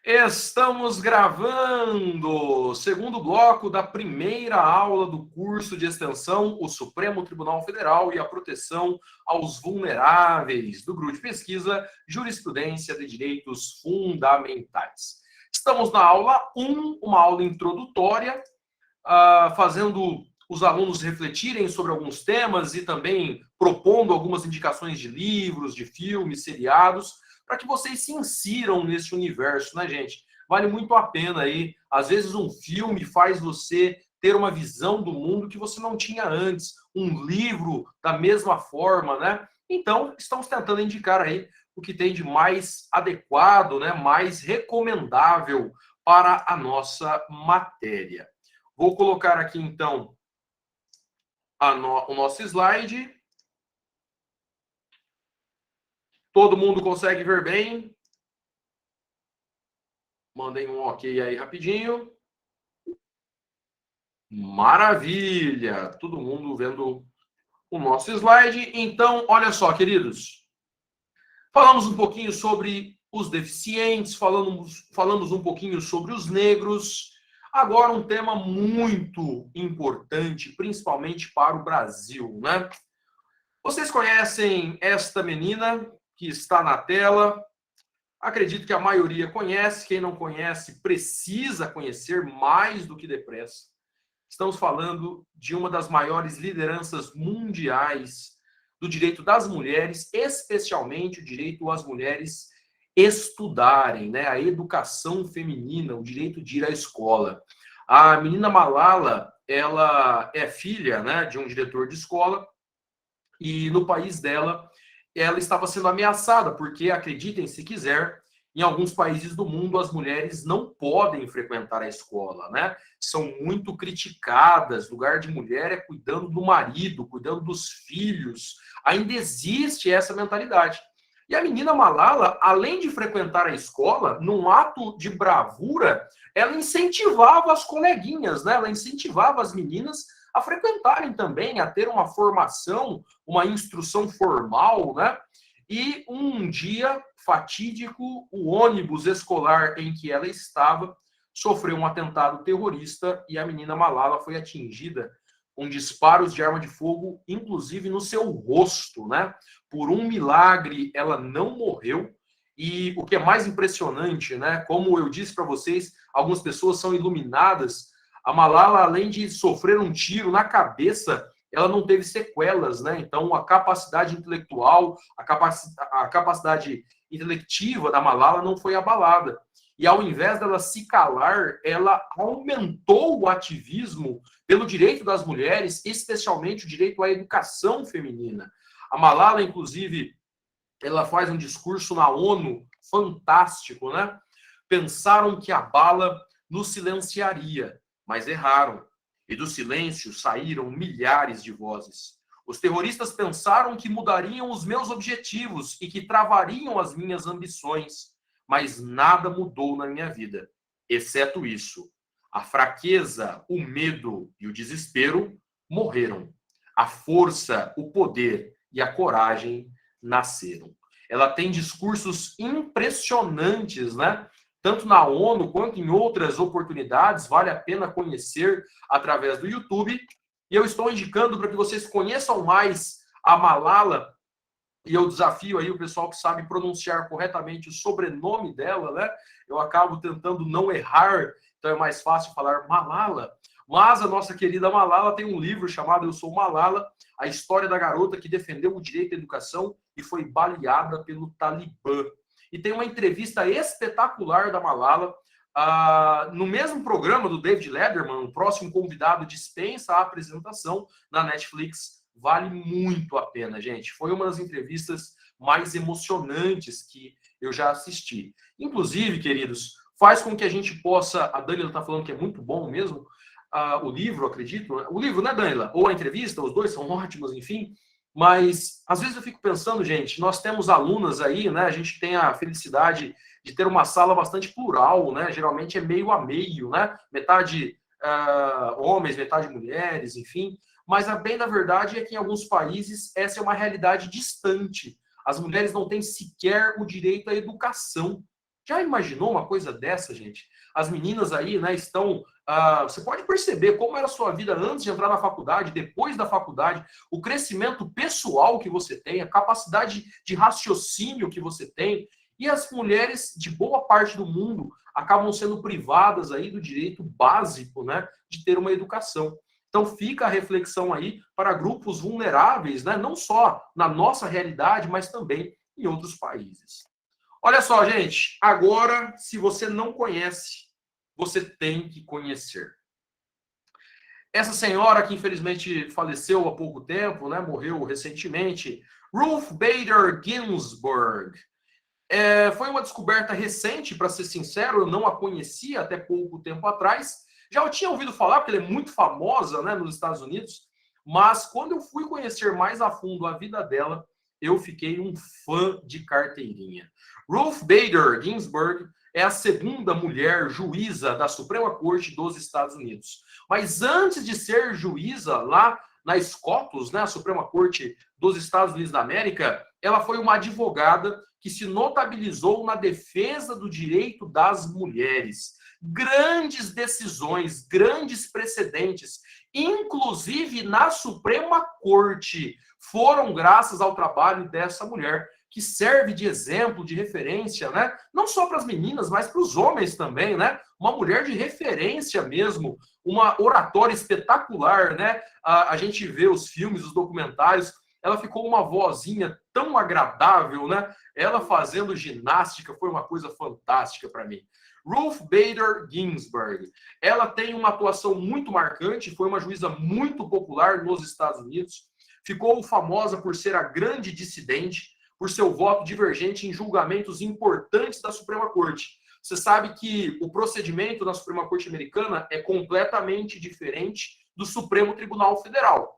Estamos gravando o segundo bloco da primeira aula do curso de extensão O Supremo Tribunal Federal e a Proteção aos Vulneráveis, do grupo de pesquisa Jurisprudência de Direitos Fundamentais. Estamos na aula 1, uma aula introdutória, fazendo os alunos refletirem sobre alguns temas e também propondo algumas indicações de livros, de filmes, seriados, para que vocês se insiram nesse universo, né, gente? Vale muito a pena aí. Às vezes um filme faz você ter uma visão do mundo que você não tinha antes. Um livro da mesma forma, né? Então, estamos tentando indicar aí o que tem de mais adequado, né, mais recomendável para a nossa matéria. Vou colocar aqui, então, o nosso slide. Todo mundo consegue ver bem? Mandem um ok aí rapidinho. Maravilha! Todo mundo vendo o nosso slide. Então, olha só, queridos. Falamos um pouquinho sobre os deficientes, falamos um pouquinho sobre os negros. Agora, um tema muito importante, principalmente para o Brasil, né? Vocês conhecem esta menina que está na tela? Acredito que a maioria conhece. Quem não conhece precisa conhecer mais do que depressa. Estamos falando de uma das maiores lideranças mundiais do direito das mulheres, especialmente o direito às mulheres estudarem, né? A educação feminina, o direito de ir à escola. A menina Malala, ela é filha, né, de um diretor de escola e no país dela ela estava sendo ameaçada, porque, acreditem se quiser, em alguns países do mundo as mulheres não podem frequentar a escola, né? São muito criticadas, lugar de mulher é cuidando do marido, cuidando dos filhos. Ainda existe essa mentalidade. E a menina Malala, além de frequentar a escola, num ato de bravura, ela incentivava as coleguinhas, né? Ela incentivava as meninas a frequentarem também, a ter uma formação, uma instrução formal, né? E um dia fatídico, o ônibus escolar em que ela estava sofreu um atentado terrorista e a menina Malala foi atingida com disparos de arma de fogo, inclusive no seu rosto, né? Por um milagre, ela não morreu. E o que é mais impressionante, né? Como eu disse para vocês, algumas pessoas são iluminadas. A Malala, além de sofrer um tiro na cabeça, ela não teve sequelas, né? Então, a capacidade intelectual, a capacidade intelectiva da Malala não foi abalada. E ao invés dela se calar, ela aumentou o ativismo pelo direito das mulheres, especialmente o direito à educação feminina. A Malala, inclusive, ela faz um discurso na ONU fantástico, né? Pensaram que a bala nos silenciaria, mas erraram. E do silêncio saíram milhares de vozes. Os terroristas pensaram que mudariam os meus objetivos e que travariam as minhas ambições, mas nada mudou na minha vida, exceto isso. A fraqueza, o medo e o desespero morreram. A força, o poder e a coragem nasceram. Ela tem discursos impressionantes, né? Tanto na ONU quanto em outras oportunidades, vale a pena conhecer através do YouTube. E eu estou indicando para que vocês conheçam mais a Malala, e eu desafio aí o pessoal que sabe pronunciar corretamente o sobrenome dela, né? Eu acabo tentando não errar, então é mais fácil falar Malala. Mas a nossa querida Malala tem um livro chamado Eu Sou Malala, a história da garota que defendeu o direito à educação e foi baleada pelo Talibã. E tem uma entrevista espetacular da Malala, no mesmo programa do David Letterman, o próximo convidado dispensa a apresentação na Netflix. Vale muito a pena, gente. Foi uma das entrevistas mais emocionantes que eu já assisti. Inclusive, queridos, faz com que a gente possa... A Daniela está falando que é muito bom mesmo, o livro, acredito. O livro, né, Daniela? Ou a entrevista, os dois são ótimos, enfim. Mas, às vezes eu fico pensando, gente, nós temos alunas aí, né? A gente tem a felicidade de ter uma sala bastante plural, né? Geralmente é meio a meio, né? Metade homens, metade mulheres, enfim. Mas a bem da verdade é que em alguns países essa é uma realidade distante. As mulheres não têm sequer o direito à educação. Já imaginou uma coisa dessa, gente? As meninas aí, né, estão... você pode perceber como era a sua vida antes de entrar na faculdade, depois da faculdade, o crescimento pessoal que você tem, a capacidade de raciocínio que você tem. E as mulheres de boa parte do mundo acabam sendo privadas aí do direito básico, né, de ter uma educação. Então fica a reflexão aí para grupos vulneráveis, né, não só na nossa realidade, mas também em outros países. Olha só, gente, agora, se você não conhece, você tem que conhecer. Essa senhora que infelizmente faleceu há pouco tempo, né, morreu recentemente, Ruth Bader Ginsburg. Foi uma descoberta recente, para ser sincero, eu não a conhecia até pouco tempo atrás. Já eu tinha ouvido falar, porque ela é muito famosa, né, nos Estados Unidos, mas quando eu fui conhecer mais a fundo a vida dela, eu fiquei um fã de carteirinha. Ruth Bader Ginsburg é a segunda mulher juíza da Suprema Corte dos Estados Unidos. Mas antes de ser juíza lá na SCOTUS, né, a Suprema Corte dos Estados Unidos da América, ela foi uma advogada que se notabilizou na defesa do direito das mulheres. Grandes decisões, grandes precedentes, inclusive na Suprema Corte, foram graças ao trabalho dessa mulher, que serve de exemplo, de referência, né? Não só para as meninas, mas para os homens também, né? Uma mulher de referência mesmo, uma oratória espetacular, né? A gente vê os filmes, os documentários, ela ficou uma vozinha tão agradável, né? Ela fazendo ginástica foi uma coisa fantástica para mim. Ruth Bader Ginsburg. Ela tem uma atuação muito marcante, foi uma juíza muito popular nos Estados Unidos, ficou famosa por ser a grande dissidente, por seu voto divergente em julgamentos importantes da Suprema Corte. Você sabe que o procedimento na Suprema Corte americana é completamente diferente do Supremo Tribunal Federal.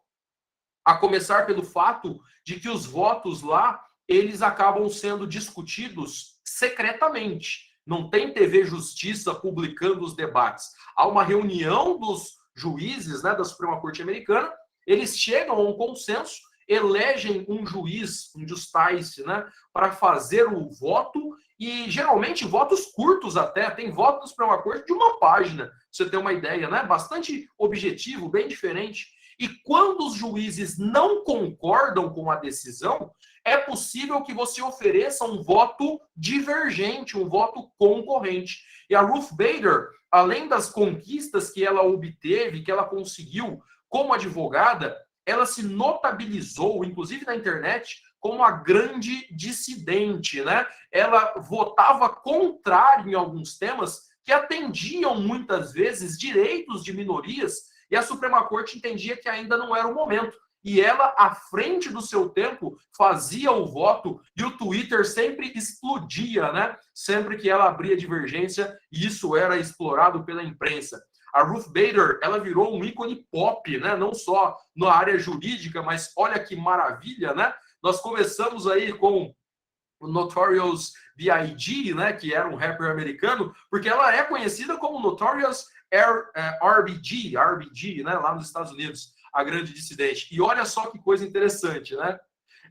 A começar pelo fato de que os votos lá, eles acabam sendo discutidos secretamente. Não tem TV Justiça publicando os debates. Há uma reunião dos juízes, né, da Suprema Corte americana, eles chegam a um consenso, elegem um juiz, um justice, né, para fazer o voto, e geralmente votos curtos até, tem voto da Suprema Corte de uma página, pra você ter uma ideia, né, bastante objetivo, bem diferente. E quando os juízes não concordam com a decisão, é possível que você ofereça um voto divergente, um voto concorrente. E a Ruth Bader, além das conquistas que ela obteve, que ela conseguiu como advogada, ela se notabilizou, inclusive na internet, como a grande dissidente, né? Ela votava contrário em alguns temas que atendiam muitas vezes direitos de minorias, e a Suprema Corte entendia que ainda não era o momento. E ela, à frente do seu tempo, fazia o voto, e o Twitter sempre explodia, né? Sempre que ela abria divergência, e isso era explorado pela imprensa. A Ruth Bader, ela virou um ícone pop, né? Não só na área jurídica, mas olha que maravilha, né? Nós começamos aí com o Notorious B.I.G., né? Que era um rapper americano, porque ela é conhecida como Notorious RBG, né? Lá nos Estados Unidos, a grande dissidente. E olha só que coisa interessante, né?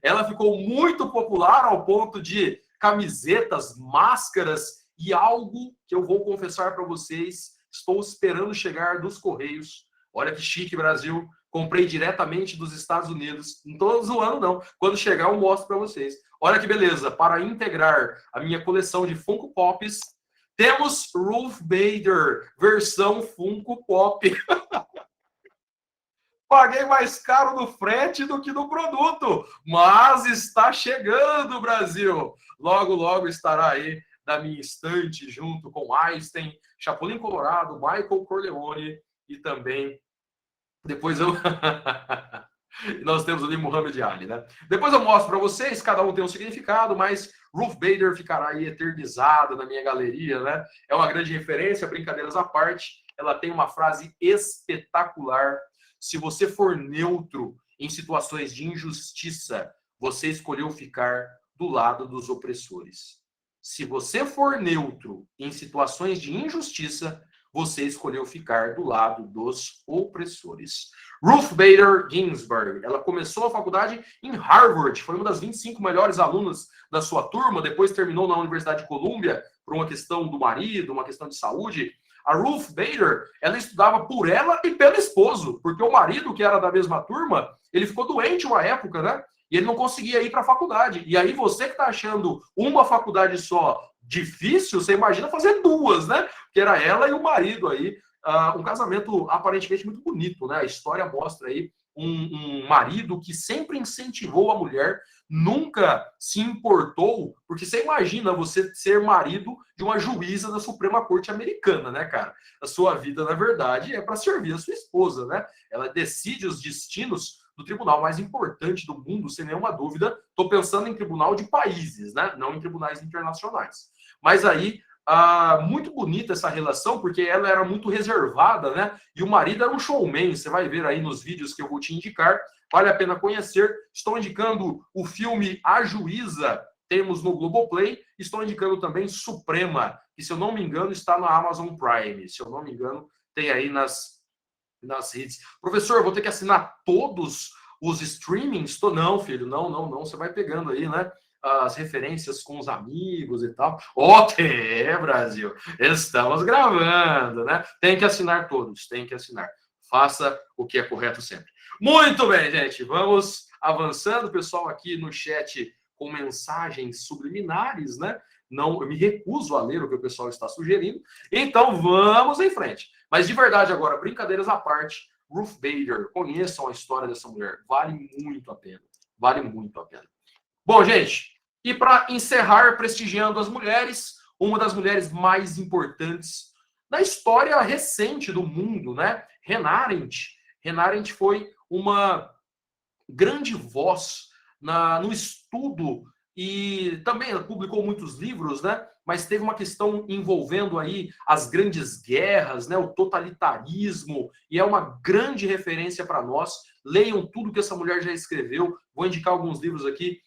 Ela ficou muito popular ao ponto de camisetas, máscaras e algo que eu vou confessar para vocês, estou esperando chegar dos Correios. Olha que chique, Brasil. Comprei diretamente dos Estados Unidos. Não estou zoando, não. Quando chegar, eu mostro para vocês. Olha que beleza. Para integrar a minha coleção de Funko Pops, temos Ruth Bader, versão Funko Pop. Paguei mais caro no frete do que no produto, mas está chegando, Brasil. Logo, logo estará aí da minha estante, junto com Einstein, Chapolin Colorado, Michael Corleone e também, depois eu... Nós temos ali Muhammad Ali, né? Depois eu mostro para vocês, cada um tem um significado, mas Ruth Bader ficará aí eternizada na minha galeria, né? É uma grande referência, brincadeiras à parte. Ela tem uma frase espetacular. Se você for neutro em situações de injustiça, você escolheu ficar do lado dos opressores. Se você for neutro em situações de injustiça, você escolheu ficar do lado dos opressores. Ruth Bader Ginsburg, ela começou a faculdade em Harvard, foi uma das 25 melhores alunas da sua turma, depois terminou na Universidade de Colômbia por uma questão do marido, uma questão de saúde. A Ruth Bader, ela estudava por ela e pelo esposo, porque o marido, que era da mesma turma, ele ficou doente uma época, né? E ele não conseguia ir para a faculdade. E aí você que está achando uma faculdade só difícil, você imagina fazer duas, né? Que era ela e o marido aí. Um casamento aparentemente muito bonito, né? A história mostra aí um marido que sempre incentivou a mulher, nunca se importou, porque você imagina você ser marido de uma juíza da Suprema Corte Americana, né, cara? A sua vida, na verdade, é para servir a sua esposa, né? Ela decide os destinos do tribunal mais importante do mundo, sem nenhuma dúvida. Estou pensando em tribunal de países, né? Não em tribunais internacionais. Mas aí, muito bonita essa relação, porque ela era muito reservada, né? E o marido era um showman, você vai ver aí nos vídeos que eu vou te indicar, vale a pena conhecer. Estou indicando o filme A Juíza, temos no Globoplay. Estou indicando também Suprema, que, se eu não me engano, está na Amazon Prime. Se eu não me engano, tem aí nas redes. Professor, vou ter que assinar todos os streamings? Não, filho, não. Você vai pegando aí, né? As referências com os amigos e tal. Brasil, estamos gravando, né? Tem que assinar todos, tem que assinar. Faça o que é correto sempre. Muito bem, gente, vamos avançando. Pessoal aqui no chat com mensagens subliminares, né? Não, eu me recuso a ler o que o pessoal está sugerindo. Então, vamos em frente. Mas, de verdade, agora, brincadeiras à parte, Ruth Bader, conheçam a história dessa mulher. Vale muito a pena. Vale muito a pena. Bom, gente, e para encerrar prestigiando as mulheres, uma das mulheres mais importantes da história recente do mundo, né? Hannah Arendt. Hannah Arendt foi uma grande voz no estudo e também publicou muitos livros, né? Mas teve uma questão envolvendo aí as grandes guerras, né? O totalitarismo, e é uma grande referência para nós. Leiam tudo que essa mulher já escreveu. Vou indicar alguns livros aqui.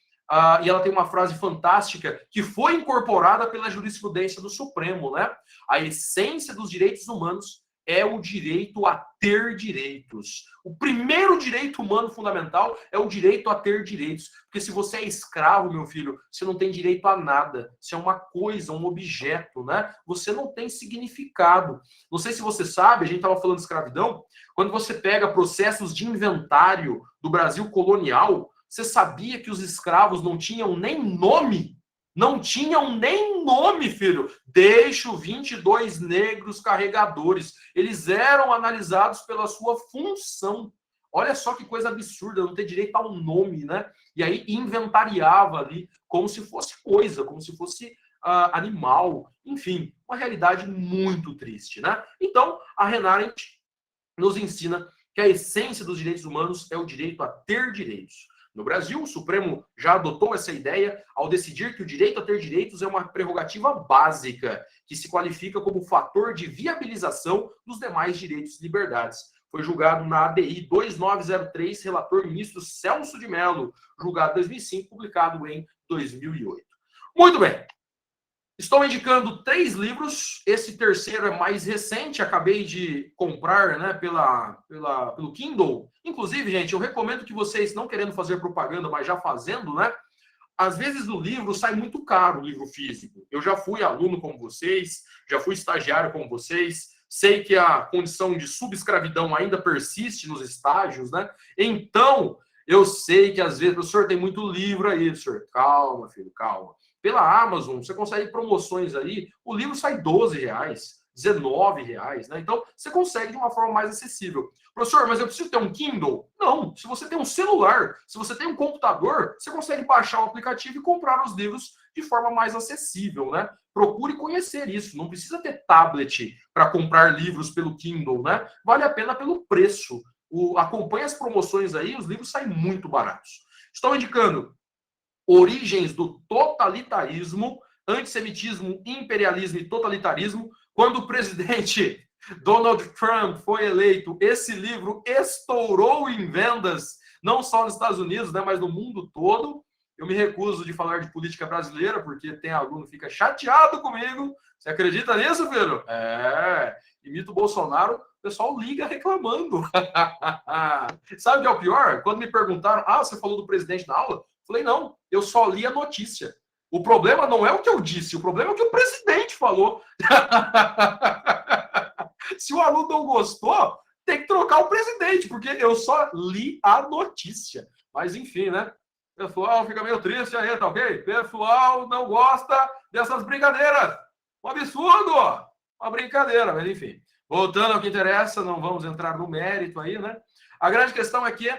E ela tem uma frase fantástica que foi incorporada pela jurisprudência do Supremo, né? A essência dos direitos humanos é o direito a ter direitos. O primeiro direito humano fundamental é o direito a ter direitos. Porque se você é escravo, meu filho, você não tem direito a nada. Você é uma coisa, um objeto, né? Você não tem significado. Não sei se você sabe, a gente estava falando de escravidão, quando você pega processos de inventário do Brasil colonial, você sabia que os escravos não tinham nem nome? Não tinham nem nome, filho. Deixo 22 negros carregadores. Eles eram analisados pela sua função. Olha só que coisa absurda, não ter direito ao nome, né? E aí inventariava ali como se fosse coisa, como se fosse animal. Enfim, uma realidade muito triste, né? Então, a Hannah Arendt nos ensina que a essência dos direitos humanos é o direito a ter direitos. No Brasil, o Supremo já adotou essa ideia ao decidir que o direito a ter direitos é uma prerrogativa básica, que se qualifica como fator de viabilização dos demais direitos e liberdades. Foi julgado na ADI 2903, relator ministro Celso de Mello, julgado em 2005, publicado em 2008. Muito bem. Estou indicando 3 livros. Esse terceiro é mais recente, acabei de comprar, né, pelo Kindle. Inclusive, gente, eu recomendo que vocês, não querendo fazer propaganda, mas já fazendo, né? Às vezes o livro sai muito caro, o livro físico. Eu já fui aluno como vocês, já fui estagiário como vocês, sei que a condição de subescravidão ainda persiste nos estágios, né? Então, eu sei que às vezes, professor, tem muito livro aí, professor. Calma, filho, calma. Pela Amazon, você consegue promoções aí, o livro sai R$12, R$19, né? Então, você consegue de uma forma mais acessível. Professor, mas eu preciso ter um Kindle? Não. Se você tem um celular, se você tem um computador, você consegue baixar o aplicativo e comprar os livros de forma mais acessível, né? Procure conhecer isso. Não precisa ter tablet para comprar livros pelo Kindle, né? Vale a pena pelo preço. Acompanhe as promoções aí, os livros saem muito baratos. Estou indicando Origens do Totalitarismo, Antissemitismo, Imperialismo e Totalitarismo. Quando o presidente Donald Trump foi eleito, esse livro estourou em vendas, não só nos Estados Unidos, né, mas no mundo todo. eu me recuso de falar de política brasileira, porque tem aluno que fica chateado comigo. Você acredita nisso, filho? Imito o Bolsonaro, o pessoal liga reclamando. Sabe o que é o pior? Quando me perguntaram, você falou do presidente na aula? Falei, não, eu só li a notícia. O problema não é o que eu disse, o problema é o que o presidente falou. Se o aluno não gostou, tem que trocar o presidente, porque eu só li a notícia. Mas enfim, né? O pessoal fica meio triste aí, tá ok? O pessoal não gosta dessas brincadeiras. Um absurdo! Uma brincadeira, mas enfim. Voltando ao que interessa, não vamos entrar no mérito aí, né? A grande questão é que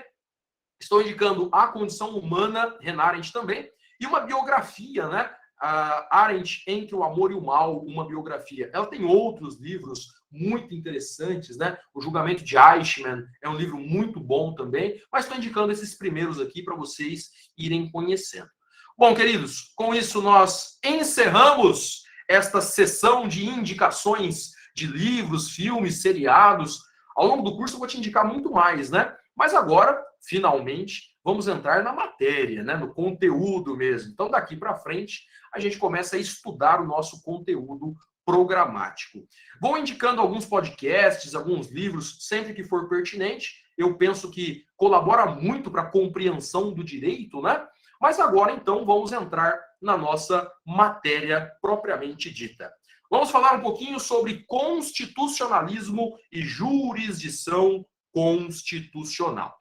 estou indicando A Condição Humana, Hannah Arendt também, e uma biografia, né? A Arendt, Entre o Amor e o Mal, uma biografia. Ela tem outros livros muito interessantes, né? O Julgamento de Eichmann é um livro muito bom também, mas estou indicando esses primeiros aqui para vocês irem conhecendo. Bom, queridos, com isso nós encerramos esta sessão de indicações de livros, filmes, seriados. Ao longo do curso eu vou te indicar muito mais, né? Mas agora, finalmente, vamos entrar na matéria, né? No conteúdo mesmo. Então, daqui para frente, a gente começa a estudar o nosso conteúdo programático. Vou indicando alguns podcasts, alguns livros, sempre que for pertinente. Eu penso que colabora muito para a compreensão do direito, né? Mas agora, então, vamos entrar na nossa matéria propriamente dita. Vamos falar um pouquinho sobre constitucionalismo e jurisdição constitucional.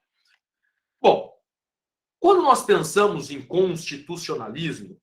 Bom, quando nós pensamos em constitucionalismo,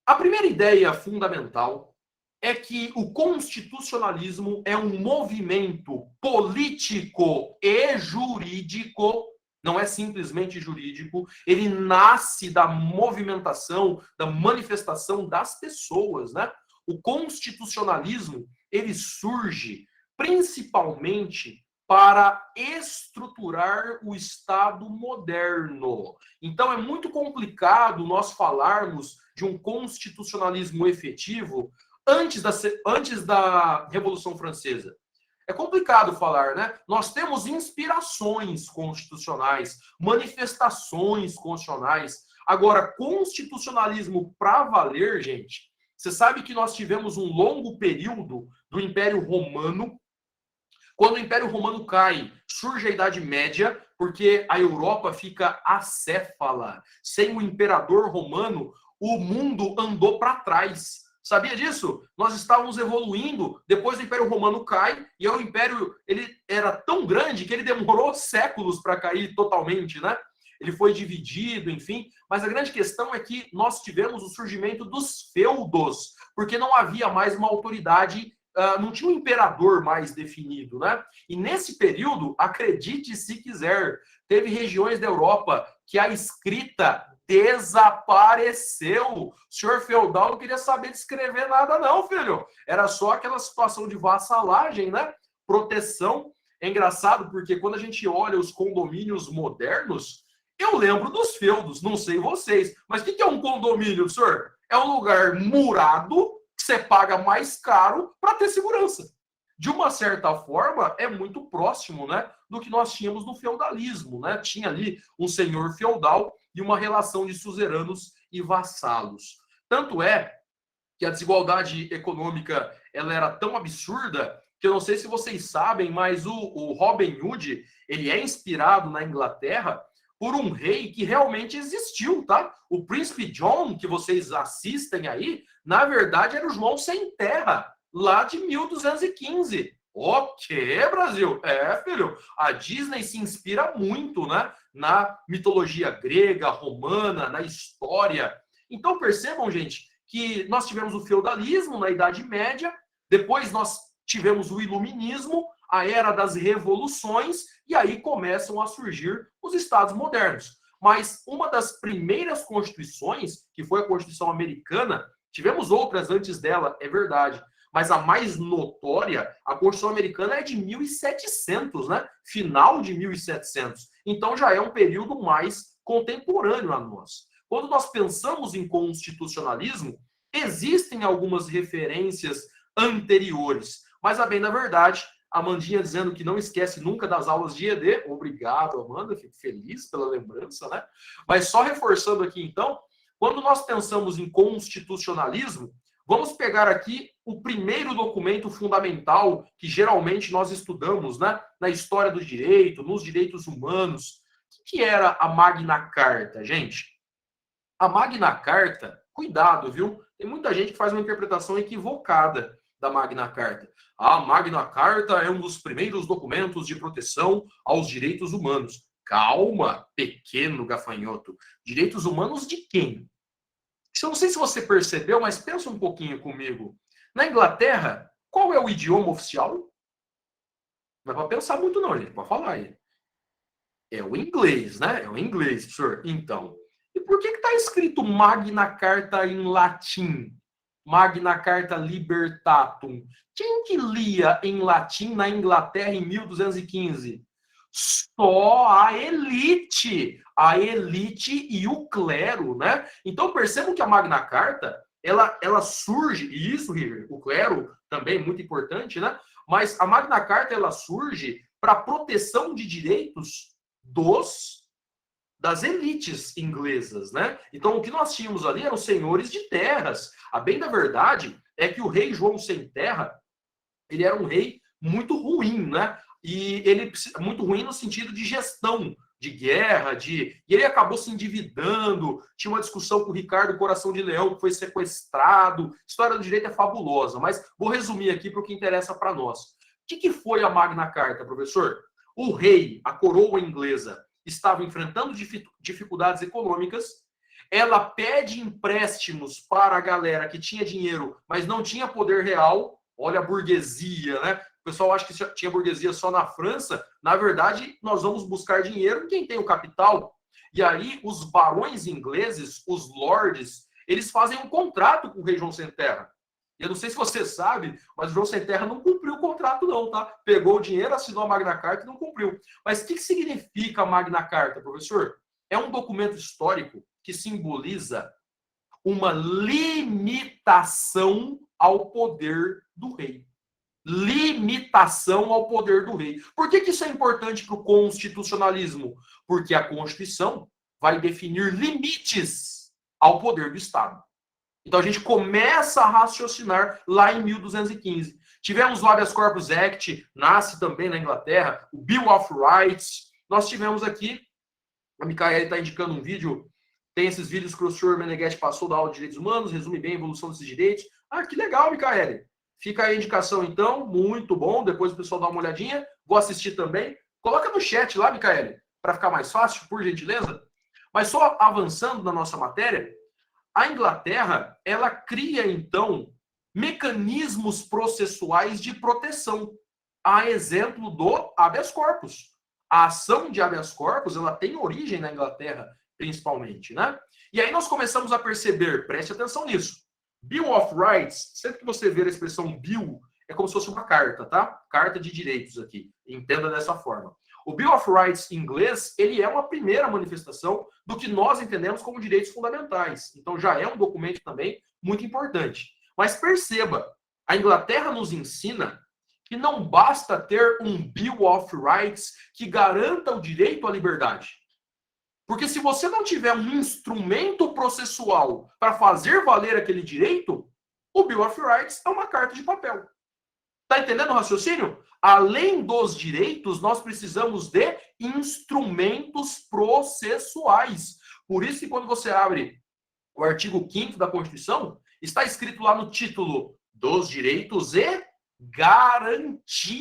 a primeira ideia fundamental é que o constitucionalismo é um movimento político e jurídico, não é simplesmente jurídico, ele nasce da movimentação, da manifestação das pessoas, né? O constitucionalismo, ele surge principalmente para estruturar o Estado moderno. Então, é muito complicado nós falarmos de um constitucionalismo efetivo antes da Revolução Francesa. É complicado falar, né? Nós temos inspirações constitucionais, manifestações constitucionais. Agora, constitucionalismo para valer, gente, você sabe que nós tivemos um longo período do Império Romano. Quando o Império Romano cai, surge a Idade Média, porque a Europa fica acéfala. Sem o imperador romano, o mundo andou para trás. Sabia disso? Nós estávamos evoluindo, depois o Império Romano cai, e o Império ele era tão grande que ele demorou séculos para cair totalmente, né? Ele foi dividido, enfim. Mas a grande questão é que nós tivemos o surgimento dos feudos, porque não havia mais uma autoridade, não tinha um imperador mais definido, né? E nesse período, acredite se quiser, teve regiões da Europa que a escrita desapareceu. O senhor feudal não queria saber de escrever nada não, filho. Era só aquela situação de vassalagem, né? Proteção. É engraçado porque quando a gente olha os condomínios modernos, eu lembro dos feudos, não sei vocês. Mas o que é um condomínio, senhor? É um lugar murado que você paga mais caro para ter segurança. De uma certa forma, é muito próximo, né, do que nós tínhamos no feudalismo, né? Tinha ali um senhor feudal e uma relação de suzeranos e vassalos. Tanto é que a desigualdade econômica ela era tão absurda que eu não sei se vocês sabem, mas o Robin Hood ele é inspirado na Inglaterra por um rei que realmente existiu, tá? O Príncipe John, que vocês assistem aí, na verdade era o João Sem Terra, lá de 1215. O quê, Brasil? Filho, a Disney se inspira muito, né? Na mitologia grega, romana, na história. Então percebam, gente, que nós tivemos o feudalismo na Idade Média, depois nós tivemos o iluminismo, a era das revoluções, e aí começam a surgir os estados modernos. Mas uma das primeiras constituições, que foi a Constituição Americana, tivemos outras antes dela, é verdade, mas a mais notória, a Constituição Americana é de 1700, né? Final de 1700. Então já é um período mais contemporâneo a nós. Quando nós pensamos em constitucionalismo, existem algumas referências anteriores, mas a bem da verdade, a Amandinha dizendo que não esquece nunca das aulas de ED. Obrigado, Amanda, fico feliz pela lembrança, né? Mas só reforçando aqui, então, quando nós pensamos em constitucionalismo, vamos pegar aqui o primeiro documento fundamental que geralmente nós estudamos, né, na história do direito, nos direitos humanos. O que era a Magna Carta, gente? A Magna Carta, cuidado, viu? Tem muita gente que faz uma interpretação equivocada da Magna Carta. A Magna Carta é um dos primeiros documentos de proteção aos direitos humanos. Calma, pequeno gafanhoto. Direitos humanos de quem? Eu não sei se você percebeu, mas pensa um pouquinho comigo. Na Inglaterra, qual é o idioma oficial? Não é para pensar muito não, gente. Para falar aí. É o inglês, né? É o inglês, professor. Então, e por que está escrito Magna Carta em latim? Magna Carta Libertatum. Quem que lia em latim na Inglaterra em 1215? Só a elite e o clero, né? Então percebam que a Magna Carta, ela surge, e isso, River, o clero também é muito importante, né? Mas a Magna Carta, ela surge para proteção de direitos das elites inglesas, né? Então, o que nós tínhamos ali eram senhores de terras. A bem da verdade é que o rei João Sem Terra, ele era um rei muito ruim, né? E ele muito ruim no sentido de gestão de guerra, e ele acabou se endividando. Tinha uma discussão com o Ricardo Coração de Leão, que foi sequestrado. A história do direito é fabulosa, mas vou resumir aqui para o que interessa para nós. O que foi a Magna Carta, professor? O rei, a coroa inglesa, estava enfrentando dificuldades econômicas. Ela pede empréstimos para a galera que tinha dinheiro, mas não tinha poder real. Olha a burguesia, né? O pessoal acha que tinha burguesia só na França. Na verdade, nós vamos buscar dinheiro em quem tem o capital. E aí, os barões ingleses, os lords, eles fazem um contrato com o rei João Sem Terra. Eu não sei se você sabe, mas o João Sem Terra não cumpriu o contrato, não, tá? Pegou o dinheiro, assinou a Magna Carta e não cumpriu. Mas o que significa a Magna Carta, professor? É um documento histórico que simboliza uma limitação ao poder do rei. Limitação ao poder do rei. Por que isso é importante para o constitucionalismo? Porque a Constituição vai definir limites ao poder do Estado. Então a gente começa a raciocinar lá em 1215. Tivemos o Habeas Corpus Act, nasce também na Inglaterra, o Bill of Rights. Nós tivemos aqui, a Micaele está indicando um vídeo, tem esses vídeos que o professor Meneghetti passou da aula de direitos humanos, resume bem a evolução desses direitos. Ah, que legal, Micaele. Fica aí a indicação então, muito bom. Depois o pessoal dá uma olhadinha. Vou assistir também. Coloca no chat lá, Micaele, para ficar mais fácil, por gentileza. Mas só avançando na nossa matéria, a Inglaterra, ela cria, então, mecanismos processuais de proteção, a exemplo do habeas corpus. A ação de habeas corpus, ela tem origem na Inglaterra, principalmente, né? E aí nós começamos a perceber, preste atenção nisso, Bill of Rights, sempre que você ver a expressão Bill, é como se fosse uma carta, tá? Carta de direitos aqui, entenda dessa forma. O Bill of Rights em inglês, ele é uma primeira manifestação do que nós entendemos como direitos fundamentais. Então já é um documento também muito importante. Mas perceba, a Inglaterra nos ensina que não basta ter um Bill of Rights que garanta o direito à liberdade. Porque se você não tiver um instrumento processual para fazer valer aquele direito, o Bill of Rights é uma carta de papel. Está entendendo o raciocínio? Além dos direitos, nós precisamos de instrumentos processuais. Por isso que quando você abre o artigo 5º da Constituição, está escrito lá no título dos direitos e garantias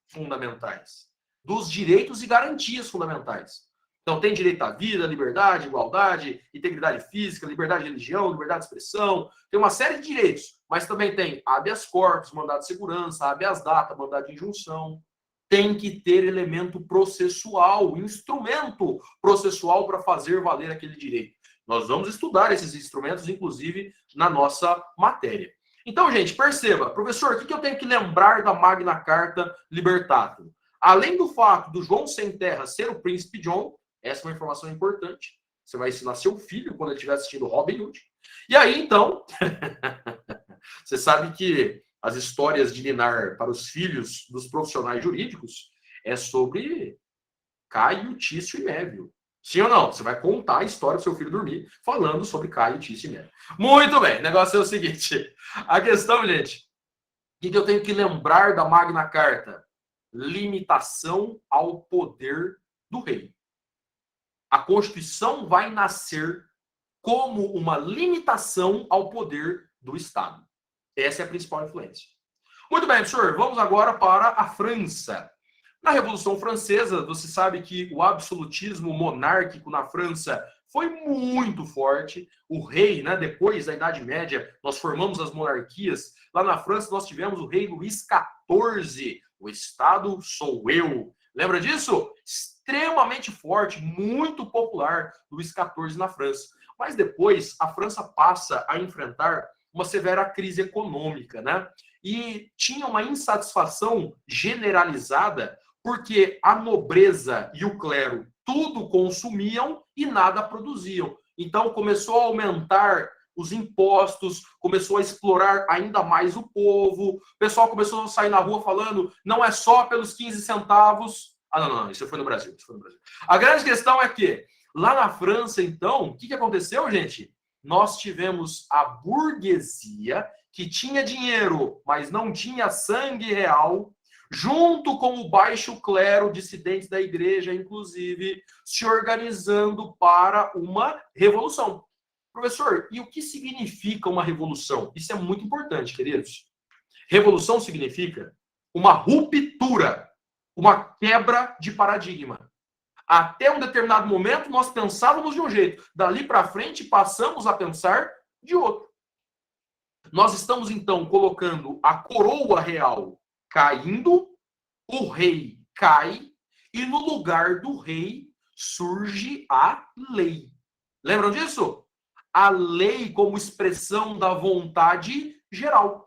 fundamentais. Dos direitos e garantias fundamentais. Então, tem direito à vida, liberdade, igualdade, integridade física, liberdade de religião, liberdade de expressão. Tem uma série de direitos, mas também tem habeas corpus, mandado de segurança, habeas data, mandado de injunção. Tem que ter elemento processual, instrumento processual para fazer valer aquele direito. Nós vamos estudar esses instrumentos, inclusive, na nossa matéria. Então, gente, perceba, professor, o que eu tenho que lembrar da Magna Carta Libertatum? Além do fato do João Sem Terra ser o príncipe John, essa é uma informação importante. Você vai ensinar seu filho quando ele estiver assistindo Robin Hood. E aí, então, você sabe que as histórias de Ninar para os filhos dos profissionais jurídicos é sobre Caio, Tício e Mévio. Sim ou não? Você vai contar a história do seu filho dormir falando sobre Caio, Tício e Mélio. Muito bem, o negócio é o seguinte. A questão, gente, o que eu tenho que lembrar da Magna Carta? Limitação ao poder do rei. A Constituição vai nascer como uma limitação ao poder do Estado. Essa é a principal influência. Muito bem, professor, vamos agora para a França. Na Revolução Francesa, você sabe que o absolutismo monárquico na França foi muito forte. O rei, né, depois da Idade Média, nós formamos as monarquias. Lá na França, nós tivemos o rei Luís XIV. O Estado sou eu. Lembra disso? Extremamente forte, muito popular, Luís XIV na França. Mas depois, a França passa a enfrentar uma severa crise econômica, né? E tinha uma insatisfação generalizada porque a nobreza e o clero tudo consumiam e nada produziam. Então começou a aumentar os impostos, começou a explorar ainda mais o povo, o pessoal começou a sair na rua falando, não é só pelos 15 centavos. Ah, não, isso foi no Brasil, isso foi no Brasil. A grande questão é que, lá na França, então, o que aconteceu, gente? Nós tivemos a burguesia, que tinha dinheiro, mas não tinha sangue real, junto com o baixo clero, dissidentes da igreja, inclusive, se organizando para uma revolução. Professor, e o que significa uma revolução? Isso é muito importante, queridos. Revolução significa uma ruptura, uma quebra de paradigma. Até um determinado momento, nós pensávamos de um jeito. Dali para frente, passamos a pensar de outro. Nós estamos, então, colocando a coroa real caindo, o rei cai, e no lugar do rei surge a lei. Lembram disso? A lei como expressão da vontade geral.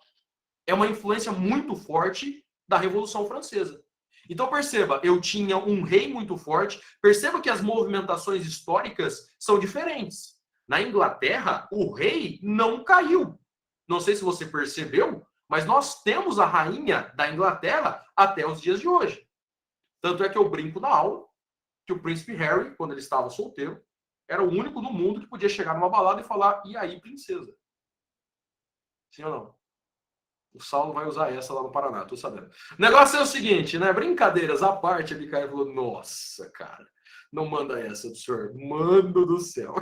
É uma influência muito forte da Revolução Francesa. Então perceba, eu tinha um rei muito forte. Perceba que as movimentações históricas são diferentes. Na Inglaterra, o rei não caiu. Não sei se você percebeu, mas nós temos a rainha da Inglaterra até os dias de hoje. Tanto é que eu brinco na aula que o príncipe Harry, quando ele estava solteiro, era o único no mundo que podia chegar numa balada e falar, e aí, princesa? Sim ou não? O Saulo vai usar essa lá no Paraná, tô sabendo. O negócio é o seguinte, né? Brincadeiras à parte, a Micaela falou, nossa, cara, não manda essa do senhor. Mando do céu.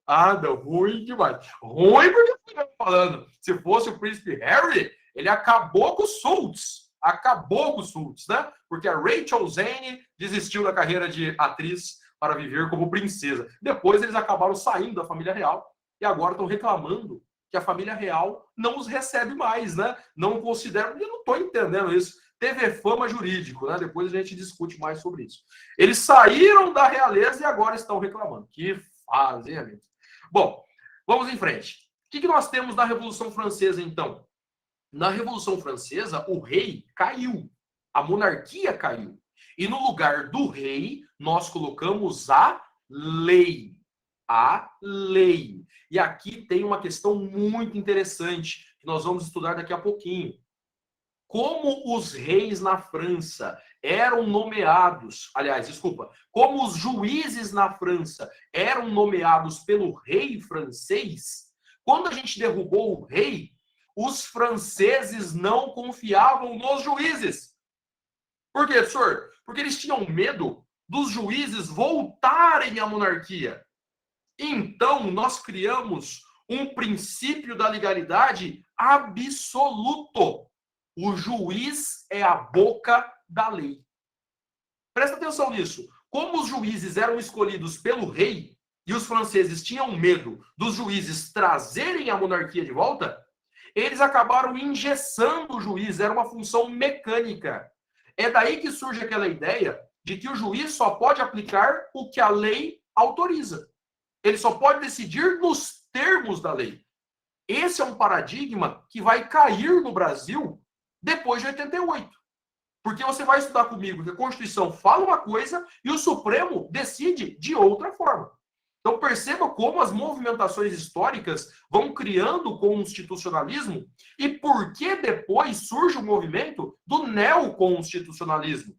Ah, não, ruim demais. Ruim porque eu falando. Se fosse o príncipe Harry, ele acabou com os Sults. Acabou com os Sults, né? Porque a Rachel Zane desistiu da carreira de atriz para viver como princesa. Depois eles acabaram saindo da família real e agora estão reclamando que a família real não os recebe mais, né? Não consideram. Eu não estou entendendo isso. Teve fama jurídico, né? Depois a gente discute mais sobre isso. Eles saíram da realeza e agora estão reclamando. Que fazem, amigos. Bom, vamos em frente. O que nós temos na Revolução Francesa, então? Na Revolução Francesa, o rei caiu. A monarquia caiu. E no lugar do rei, nós colocamos a lei. A lei. E aqui tem uma questão muito interessante, que nós vamos estudar daqui a pouquinho. Como os reis na França eram nomeados, aliás, desculpa, como os juízes na França eram nomeados pelo rei francês, quando a gente derrubou o rei, os franceses não confiavam nos juízes. Por quê, senhor? Porque eles tinham medo dos juízes voltarem à monarquia. Então, nós criamos um princípio da legalidade absoluto. O juiz é a boca da lei. Presta atenção nisso. Como os juízes eram escolhidos pelo rei e os franceses tinham medo dos juízes trazerem a monarquia de volta, eles acabaram engessando o juiz, era uma função mecânica. É daí que surge aquela ideia de que o juiz só pode aplicar o que a lei autoriza. Ele só pode decidir nos termos da lei. Esse é um paradigma que vai cair no Brasil depois de 88. Porque você vai estudar comigo que a Constituição fala uma coisa e o Supremo decide de outra forma. Então perceba como as movimentações históricas vão criando o constitucionalismo e por que depois surge o movimento do neoconstitucionalismo.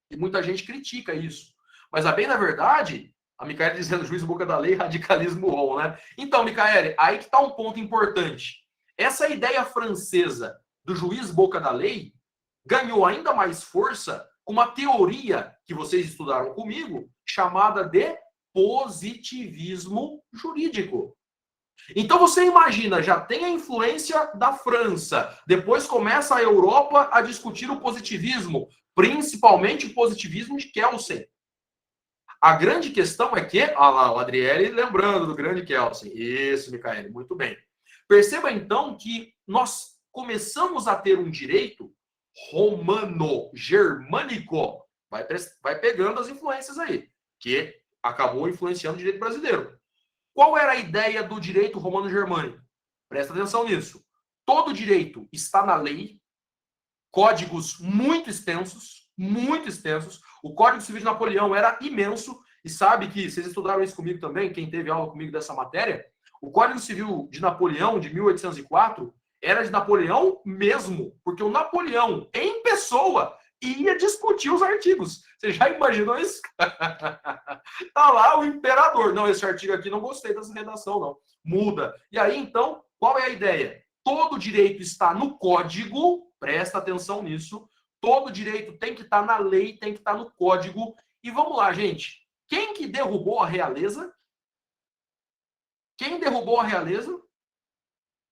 E muita gente critica isso. Mas, a bem na verdade, a Micaele dizendo juiz boca da lei, radicalismo on, né? Então, Micaele, aí que está um ponto importante. Essa ideia francesa do juiz boca da lei ganhou ainda mais força com uma teoria que vocês estudaram comigo, chamada de positivismo jurídico. Então você imagina, já tem a influência da França, depois começa a Europa a discutir o positivismo, principalmente o positivismo de Kelsen. A grande questão é que, olha lá, o Adriele lembrando do grande Kelsen. Isso, Micaele, muito bem. Perceba então que nós começamos a ter um direito romano-germânico, vai pegando as influências aí, que acabou influenciando o direito brasileiro. Qual era a ideia do direito romano-germânico? Presta atenção nisso. Todo direito está na lei, códigos muito extensos, muito extensos. O Código Civil de Napoleão era imenso, e sabe que, vocês estudaram isso comigo também, quem teve aula comigo dessa matéria, o Código Civil de Napoleão, de 1804, era de Napoleão mesmo, porque o Napoleão, em pessoa, ia discutir os artigos. Você já imaginou isso? Tá lá o imperador. Não, esse artigo aqui não gostei dessa redação, não. Muda. E aí, então, qual é a ideia? Todo direito está no código, presta atenção nisso, todo direito tem que estar na lei, tem que estar no código. E vamos lá, gente. Quem que derrubou a realeza? Quem derrubou a realeza?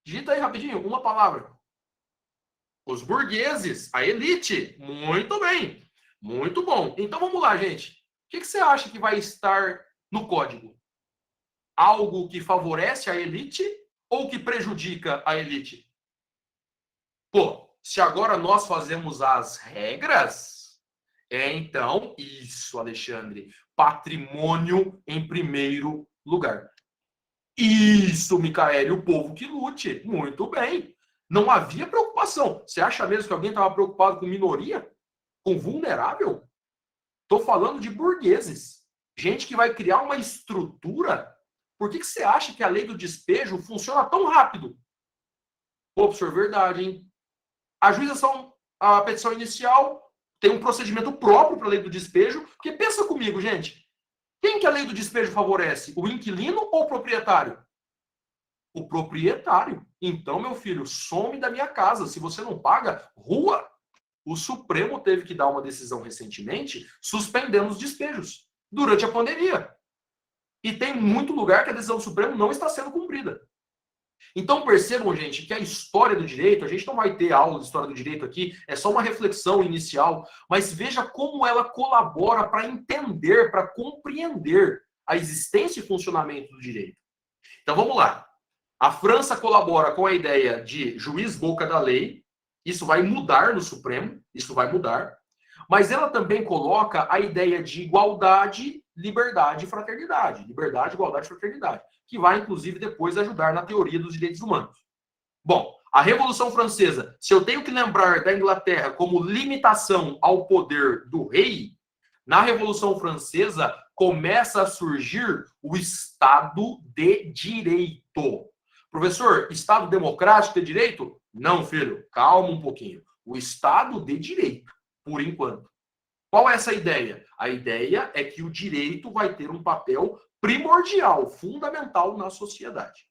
Digita aí rapidinho, uma palavra. Os burgueses, a elite. Muito bem. Muito bom. Então vamos lá, gente. O que você acha que vai estar no código? Algo que favorece a elite ou que prejudica a elite? Pô, se agora nós fazemos as regras, então, isso, Alexandre, patrimônio em primeiro lugar. Isso, Micaele, o povo que lute. Muito bem. Não havia preocupação. Você acha mesmo que alguém estava preocupado com minoria? Com vulnerável? Estou falando de burgueses. Gente que vai criar uma estrutura. Por que você acha que a lei do despejo funciona tão rápido? Pô, professor, verdade, hein? A petição inicial tem um procedimento próprio para a lei do despejo, porque pensa comigo, gente. Quem que a lei do despejo favorece? O inquilino ou o proprietário? O proprietário. Então, meu filho, some da minha casa. Se você não paga, rua. O Supremo teve que dar uma decisão recentemente suspendendo os despejos durante a pandemia. E tem muito lugar que a decisão do Supremo não está sendo cumprida. Então percebam, gente, que a história do direito, a gente não vai ter aula de história do direito aqui, é só uma reflexão inicial, mas veja como ela colabora para entender, para compreender a existência e funcionamento do direito. Então vamos lá. A França colabora com a ideia de juiz boca da lei, isso vai mudar no Supremo, isso vai mudar, mas ela também coloca a ideia de igualdade, liberdade e fraternidade. Liberdade, igualdade e fraternidade, que vai, inclusive, depois ajudar na teoria dos direitos humanos. Bom, a Revolução Francesa, se eu tenho que lembrar da Inglaterra como limitação ao poder do rei, na Revolução Francesa começa a surgir o Estado de Direito. Professor, Estado democrático de direito? Não, filho, calma um pouquinho. O Estado de Direito, por enquanto. Qual é essa ideia? A ideia é que o direito vai ter um papel primordial, fundamental na sociedade.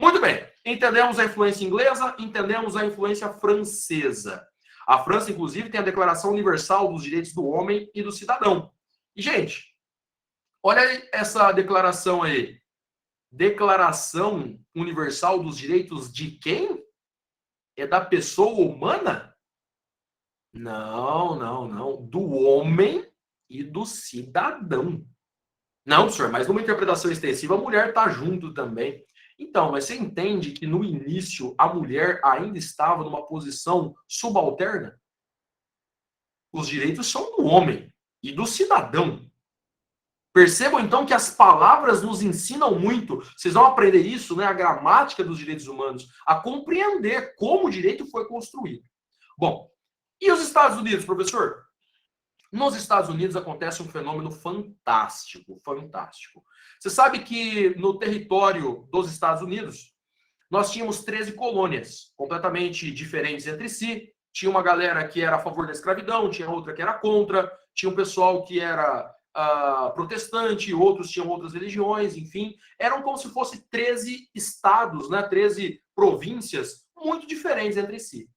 Muito bem, entendemos a influência inglesa, entendemos a influência francesa. A França, inclusive, tem a Declaração Universal dos Direitos do Homem e do Cidadão. E, gente, olha essa declaração aí. Declaração Universal dos Direitos de quem? É da pessoa humana? Não, não, não. Do homem e do cidadão. Não, senhor, mas numa interpretação extensiva, a mulher está junto também. Então, mas você entende que no início a mulher ainda estava numa posição subalterna? Os direitos são do homem e do cidadão. Percebam, então, que as palavras nos ensinam muito. Vocês vão aprender isso, né? A gramática dos direitos humanos, a compreender como o direito foi construído. Bom, e os Estados Unidos, professor? Nos Estados Unidos acontece um fenômeno fantástico, fantástico. Você sabe que no território dos Estados Unidos, nós tínhamos 13 colônias, completamente diferentes entre si. Tinha uma galera que era a favor da escravidão, tinha outra que era contra, tinha um pessoal que era protestante, outros tinham outras religiões, enfim, eram como se fossem 13 estados, né, 13 províncias muito diferentes entre si.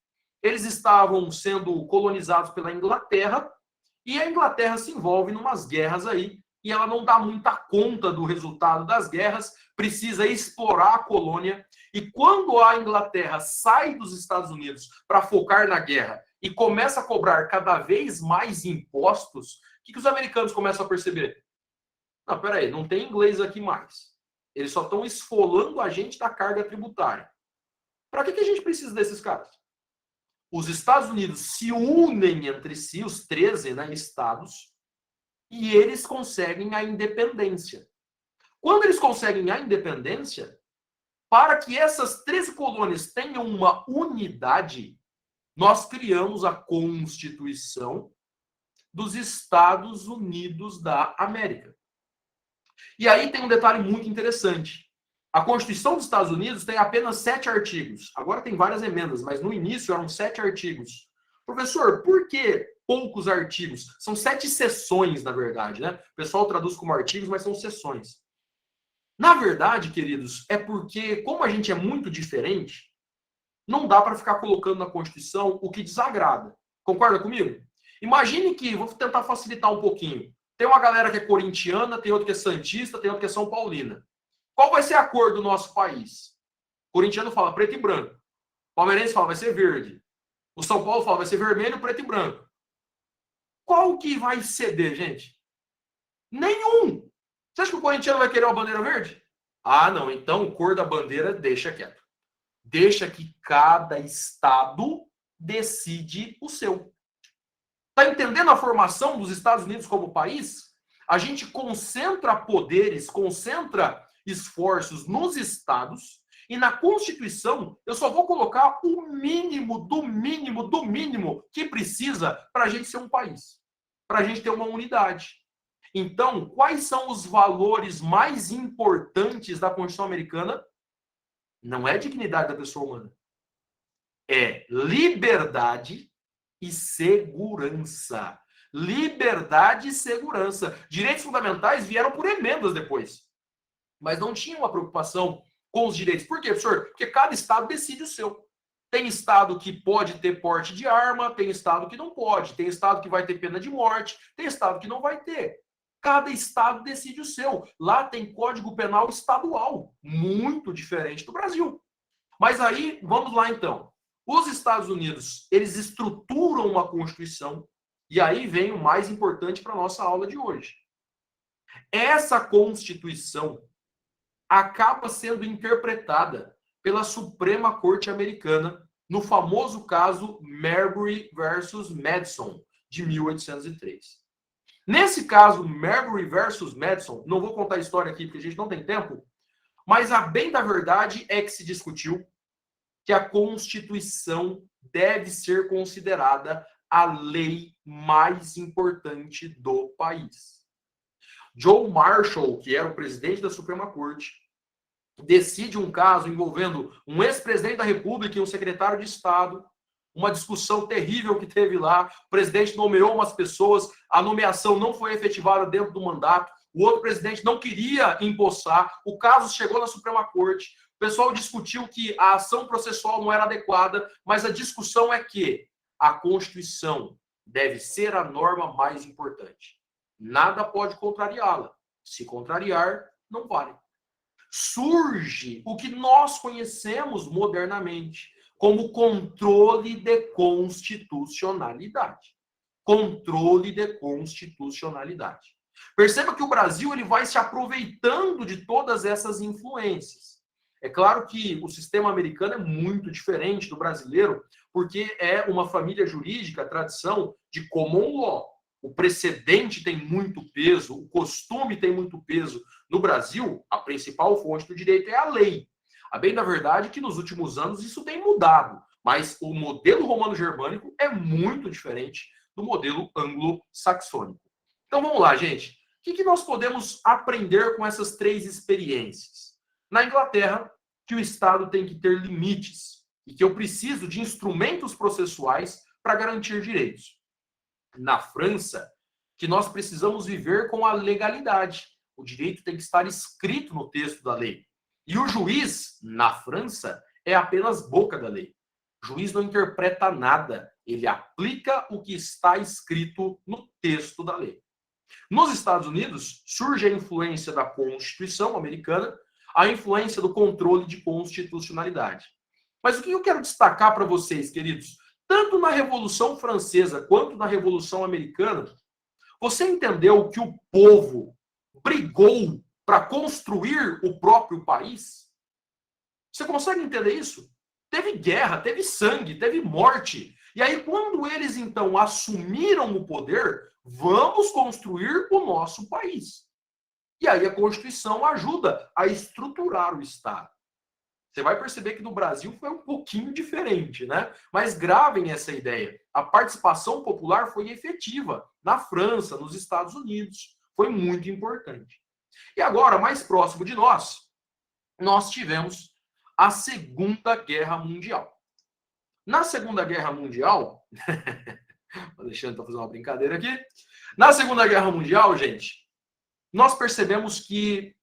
Eles estavam sendo colonizados pela Inglaterra, e a Inglaterra se envolve em umas guerras aí, e ela não dá muita conta do resultado das guerras, precisa explorar a colônia, e quando a Inglaterra sai dos Estados Unidos para focar na guerra e começa a cobrar cada vez mais impostos, o que os americanos começam a perceber? Não, peraí, não tem inglês aqui mais. Eles só estão esfolando a gente da carga tributária. Para que a gente precisa desses caras? Os Estados Unidos se unem entre si, os 13, né, estados, e eles conseguem a independência. Quando eles conseguem a independência, para que essas 13 colônias tenham uma unidade, nós criamos a Constituição dos Estados Unidos da América. E aí tem um detalhe muito interessante. A Constituição dos Estados Unidos tem apenas 7 artigos. Agora tem várias emendas, mas no início eram 7 artigos. Professor, por que poucos artigos? São 7 seções, na verdade, né? O pessoal traduz como artigos, mas são seções. Na verdade, queridos, é porque, como a gente é muito diferente, não dá para ficar colocando na Constituição o que desagrada. Concorda comigo? Imagine que, vou tentar facilitar um pouquinho. Tem uma galera que é corintiana, tem outra que é santista, tem outra que é são paulina. Qual vai ser a cor do nosso país? O corintiano fala preto e branco. O palmeirense fala vai ser verde. O São Paulo fala vai ser vermelho, preto e branco. Qual que vai ceder, gente? Nenhum. Você acha que o corintiano vai querer uma bandeira verde? Ah, não. Então, a cor da bandeira, deixa quieto. Deixa que cada estado decide o seu. Está entendendo a formação dos Estados Unidos como país? A gente concentra poderes, concentra esforços nos estados, e na Constituição eu só vou colocar o mínimo, do mínimo, do mínimo que precisa para a gente ser um país, para a gente ter uma unidade. Então, quais são os valores mais importantes da Constituição americana? Não é a dignidade da pessoa humana. É liberdade e segurança. Liberdade e segurança. Direitos fundamentais vieram por emendas depois. Mas não tinha uma preocupação com os direitos. Por quê, professor? Porque cada estado decide o seu. Tem estado que pode ter porte de arma, tem estado que não pode, tem estado que vai ter pena de morte, tem estado que não vai ter. Cada estado decide o seu. Lá tem Código Penal estadual, muito diferente do Brasil. Mas aí, vamos lá então. Os Estados Unidos, eles estruturam uma Constituição, e aí vem o mais importante para a nossa aula de hoje. Essa Constituição acaba sendo interpretada pela Suprema Corte Americana no famoso caso Marbury versus Madison, de 1803. Nesse caso, Marbury versus Madison, não vou contar a história aqui porque a gente não tem tempo, mas a bem da verdade é que se discutiu que a Constituição deve ser considerada a lei mais importante do país. John Marshall, que era o presidente da Suprema Corte, decide um caso envolvendo um ex-presidente da República e um secretário de Estado, uma discussão terrível que teve lá, o presidente nomeou umas pessoas, a nomeação não foi efetivada dentro do mandato, o outro presidente não queria empossar, o caso chegou na Suprema Corte, o pessoal discutiu que a ação processual não era adequada, mas a discussão é que a Constituição deve ser a norma mais importante. Nada pode contrariá-la. Se contrariar, não vale. Surge o que nós conhecemos modernamente como controle de constitucionalidade. Controle de constitucionalidade. Perceba que o Brasil ele vai se aproveitando de todas essas influências. É claro que o sistema americano é muito diferente do brasileiro, porque é uma família jurídica, a tradição de common law. O precedente tem muito peso, o costume tem muito peso. No Brasil, a principal fonte do direito é a lei. A bem da verdade é que nos últimos anos isso tem mudado, mas o modelo romano-germânico é muito diferente do modelo anglo-saxônico. Então vamos lá, gente. O que nós podemos aprender com essas 3 experiências? Na Inglaterra, que o Estado tem que ter limites e que eu preciso de instrumentos processuais para garantir direitos. Na França, que nós precisamos viver com a legalidade. O direito tem que estar escrito no texto da lei. E o juiz, na França, é apenas boca da lei. O juiz não interpreta nada, ele aplica o que está escrito no texto da lei. Nos Estados Unidos, surge a influência da Constituição americana, a influência do controle de constitucionalidade. Mas o que eu quero destacar para vocês, queridos, tanto na Revolução Francesa quanto na Revolução Americana, você entendeu que o povo brigou para construir o próprio país? Você consegue entender isso? Teve guerra, teve sangue, teve morte. E aí, quando eles, então, assumiram o poder, vamos construir o nosso país. E aí a Constituição ajuda a estruturar o Estado. Você vai perceber que no Brasil foi um pouquinho diferente, né? Mas gravem essa ideia. A participação popular foi efetiva na França, nos Estados Unidos. Foi muito importante. E agora, mais próximo de nós tivemos a Segunda Guerra Mundial. Na Segunda Guerra Mundial, o Alexandre está fazendo uma brincadeira aqui. Na Segunda Guerra Mundial, gente, nós percebemos que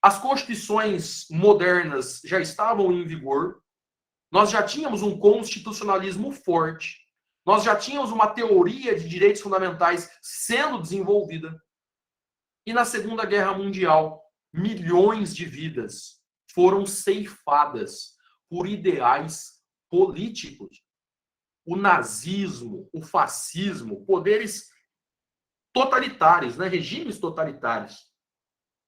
as constituições modernas já estavam em vigor, nós já tínhamos um constitucionalismo forte, nós já tínhamos uma teoria de direitos fundamentais sendo desenvolvida. E na Segunda Guerra Mundial, milhões de vidas foram ceifadas por ideais políticos. O nazismo, o fascismo, poderes totalitários, né? Regimes totalitários.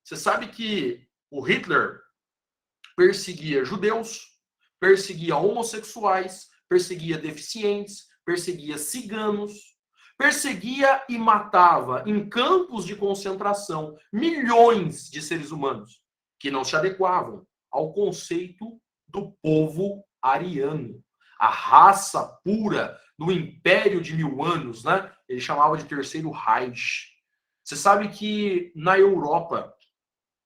Você sabe que o Hitler perseguia judeus, perseguia homossexuais, perseguia deficientes, perseguia ciganos, perseguia e matava em campos de concentração milhões de seres humanos que não se adequavam ao conceito do povo ariano, a raça pura do Império de 1000 anos, né? Ele chamava de Terceiro Reich. Você sabe que na Europa,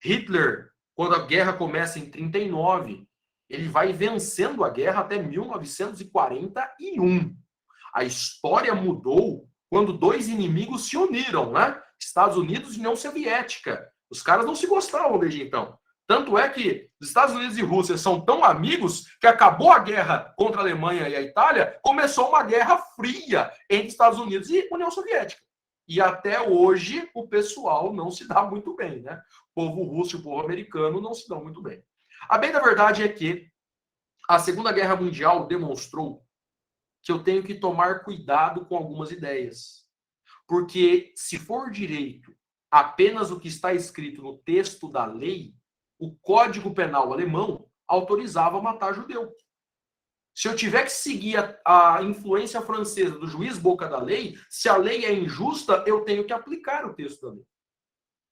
Hitler, quando a guerra começa em 39, ele vai vencendo a guerra até 1941. A história mudou quando dois inimigos se uniram, né? Estados Unidos e União Soviética. Os caras não se gostavam desde então. Tanto é que os Estados Unidos e Rússia são tão amigos que acabou a guerra contra a Alemanha e a Itália, começou uma guerra fria entre Estados Unidos e União Soviética. E até hoje o pessoal não se dá muito bem, né? O povo russo e o povo americano não se dão muito bem. A bem da verdade é que a Segunda Guerra Mundial demonstrou que eu tenho que tomar cuidado com algumas ideias. Porque se for direito apenas o que está escrito no texto da lei, o Código Penal alemão autorizava matar judeu. Se eu tiver que seguir a influência francesa do juiz boca da lei, se a lei é injusta, eu tenho que aplicar o texto da lei.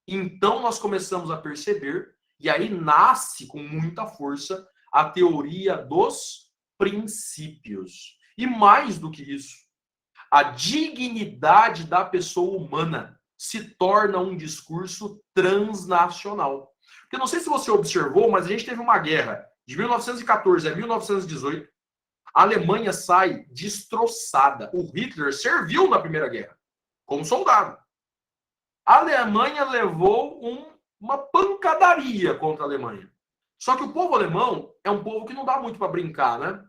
Então nós começamos a perceber, e aí nasce com muita força a teoria dos princípios. E mais do que isso, a dignidade da pessoa humana se torna um discurso transnacional. Porque não sei se você observou, mas a gente teve uma guerra de 1914 a 1918. A Alemanha sai destroçada. O Hitler serviu na Primeira Guerra como soldado. A Alemanha levou uma pancadaria contra a Alemanha. Só que o povo alemão é um povo que não dá muito para brincar, né?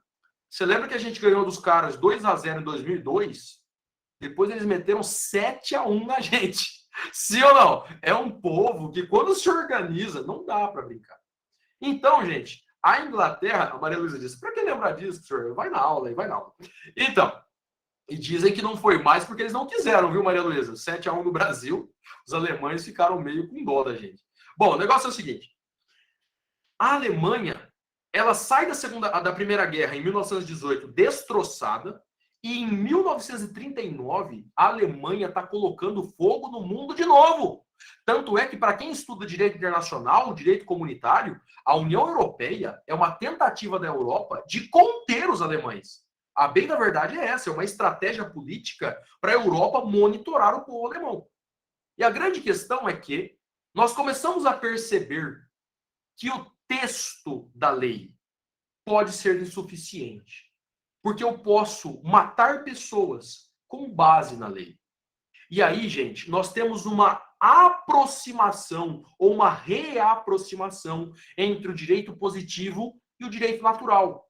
Você lembra que a gente ganhou dos caras 2-0 em 2002? Depois eles meteram 7-1 na gente. Sim ou não? É um povo que, quando se organiza, não dá para brincar. Então, gente, a Inglaterra, a Maria Luísa disse, para que lembrar disso, senhor? Vai na aula aí, vai na aula. Então, e dizem que não foi mais porque eles não quiseram, viu, Maria Luísa? 7-1 no Brasil, os alemães ficaram meio com dó da gente. Bom, o negócio é o seguinte. A Alemanha, ela sai da Primeira Guerra em 1918 destroçada, e em 1939, a Alemanha está colocando fogo no mundo de novo. Tanto é que, para quem estuda direito internacional, direito comunitário, a União Europeia é uma tentativa da Europa de conter os alemães. A bem da verdade é essa, é uma estratégia política para a Europa monitorar o povo alemão. E a grande questão é que nós começamos a perceber que o texto da lei pode ser insuficiente. Porque eu posso matar pessoas com base na lei. E aí, gente, nós temos uma aproximação ou uma reaproximação entre o direito positivo e o direito natural.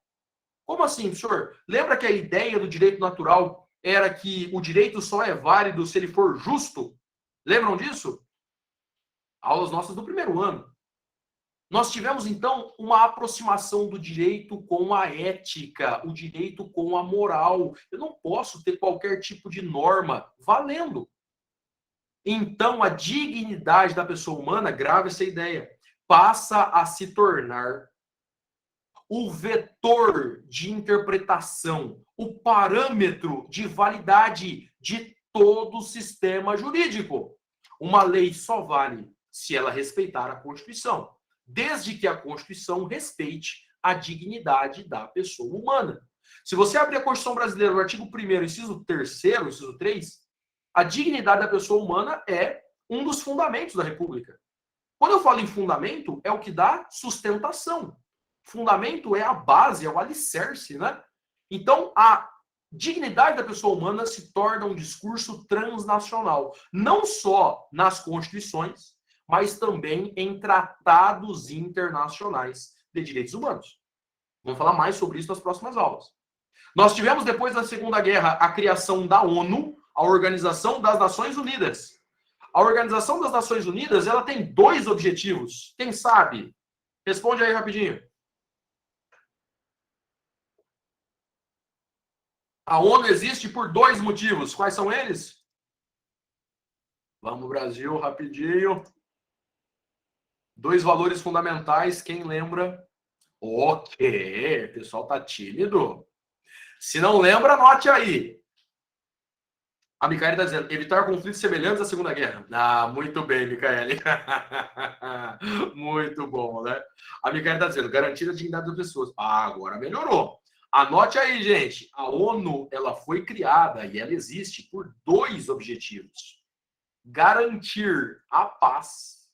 Como assim, professor? Lembra que a ideia do direito natural era que o direito só é válido se ele for justo? Lembram disso? Aulas nossas do primeiro ano. Nós tivemos, então, uma aproximação do direito com a ética, o direito com a moral. Eu não posso ter qualquer tipo de norma valendo. Então, a dignidade da pessoa humana, grave essa ideia, passa a se tornar o vetor de interpretação, o parâmetro de validade de todo o sistema jurídico. Uma lei só vale se ela respeitar a Constituição, desde que a Constituição respeite a dignidade da pessoa humana. Se você abrir a Constituição brasileira, no artigo 1º, inciso 3º, inciso 3, a dignidade da pessoa humana é um dos fundamentos da República. Quando eu falo em fundamento, é o que dá sustentação. Fundamento é a base, é o alicerce, né? Então, a dignidade da pessoa humana se torna um discurso transnacional, não só nas constituições, mas também em tratados internacionais de direitos humanos. Vamos falar mais sobre isso nas próximas aulas. Nós tivemos, depois da Segunda Guerra, a criação da ONU, a Organização das Nações Unidas. A Organização das Nações Unidas, ela tem 2 objetivos. Quem sabe? Responde aí rapidinho. A ONU existe por 2 motivos. Quais são eles? Vamos, Brasil, rapidinho. 2 valores fundamentais, quem lembra? Ok, o pessoal tá tímido. Se não lembra, anote aí. A Micaele está dizendo, evitar conflitos semelhantes à Segunda Guerra. Ah, muito bem, Micaele. Muito bom, né? A Micaele está dizendo, garantir a dignidade das pessoas. Ah, agora melhorou. Anote aí, gente. A ONU, ela foi criada e ela existe por 2 objetivos. Garantir a paz.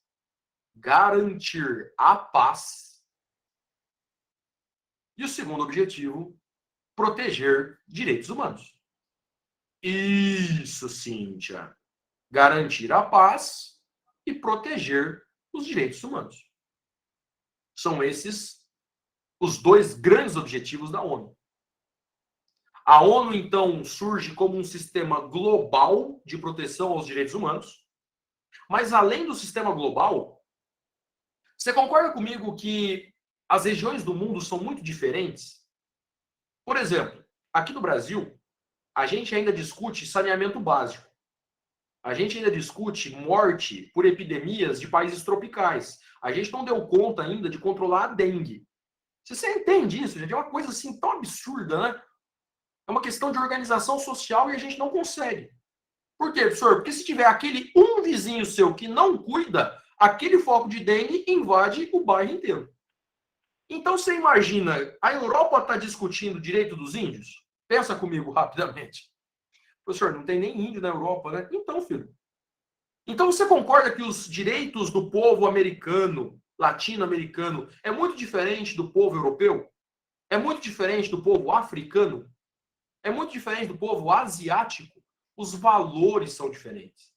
Garantir a paz. E o segundo objetivo, proteger direitos humanos. Isso, Cíntia. Garantir a paz e proteger os direitos humanos. São esses os 2 grandes objetivos da ONU. A ONU, então, surge como um sistema global de proteção aos direitos humanos. Mas, além do sistema global, você concorda comigo que as regiões do mundo são muito diferentes? Por exemplo, aqui no Brasil, a gente ainda discute saneamento básico. A gente ainda discute morte por epidemias de países tropicais. A gente não deu conta ainda de controlar a dengue. Se você entende isso, gente, é uma coisa assim tão absurda, né? É uma questão de organização social e a gente não consegue. Por quê, professor? Porque se tiver aquele um vizinho seu que não cuida, aquele foco de dengue invade o bairro inteiro. Então você imagina, a Europa está discutindo o direito dos índios? Pensa comigo rapidamente. Professor, não tem nem índio na Europa, né? Então, filho. Então você concorda que os direitos do povo americano, latino-americano, é muito diferente do povo europeu? É muito diferente do povo africano? É muito diferente do povo asiático? Os valores são diferentes.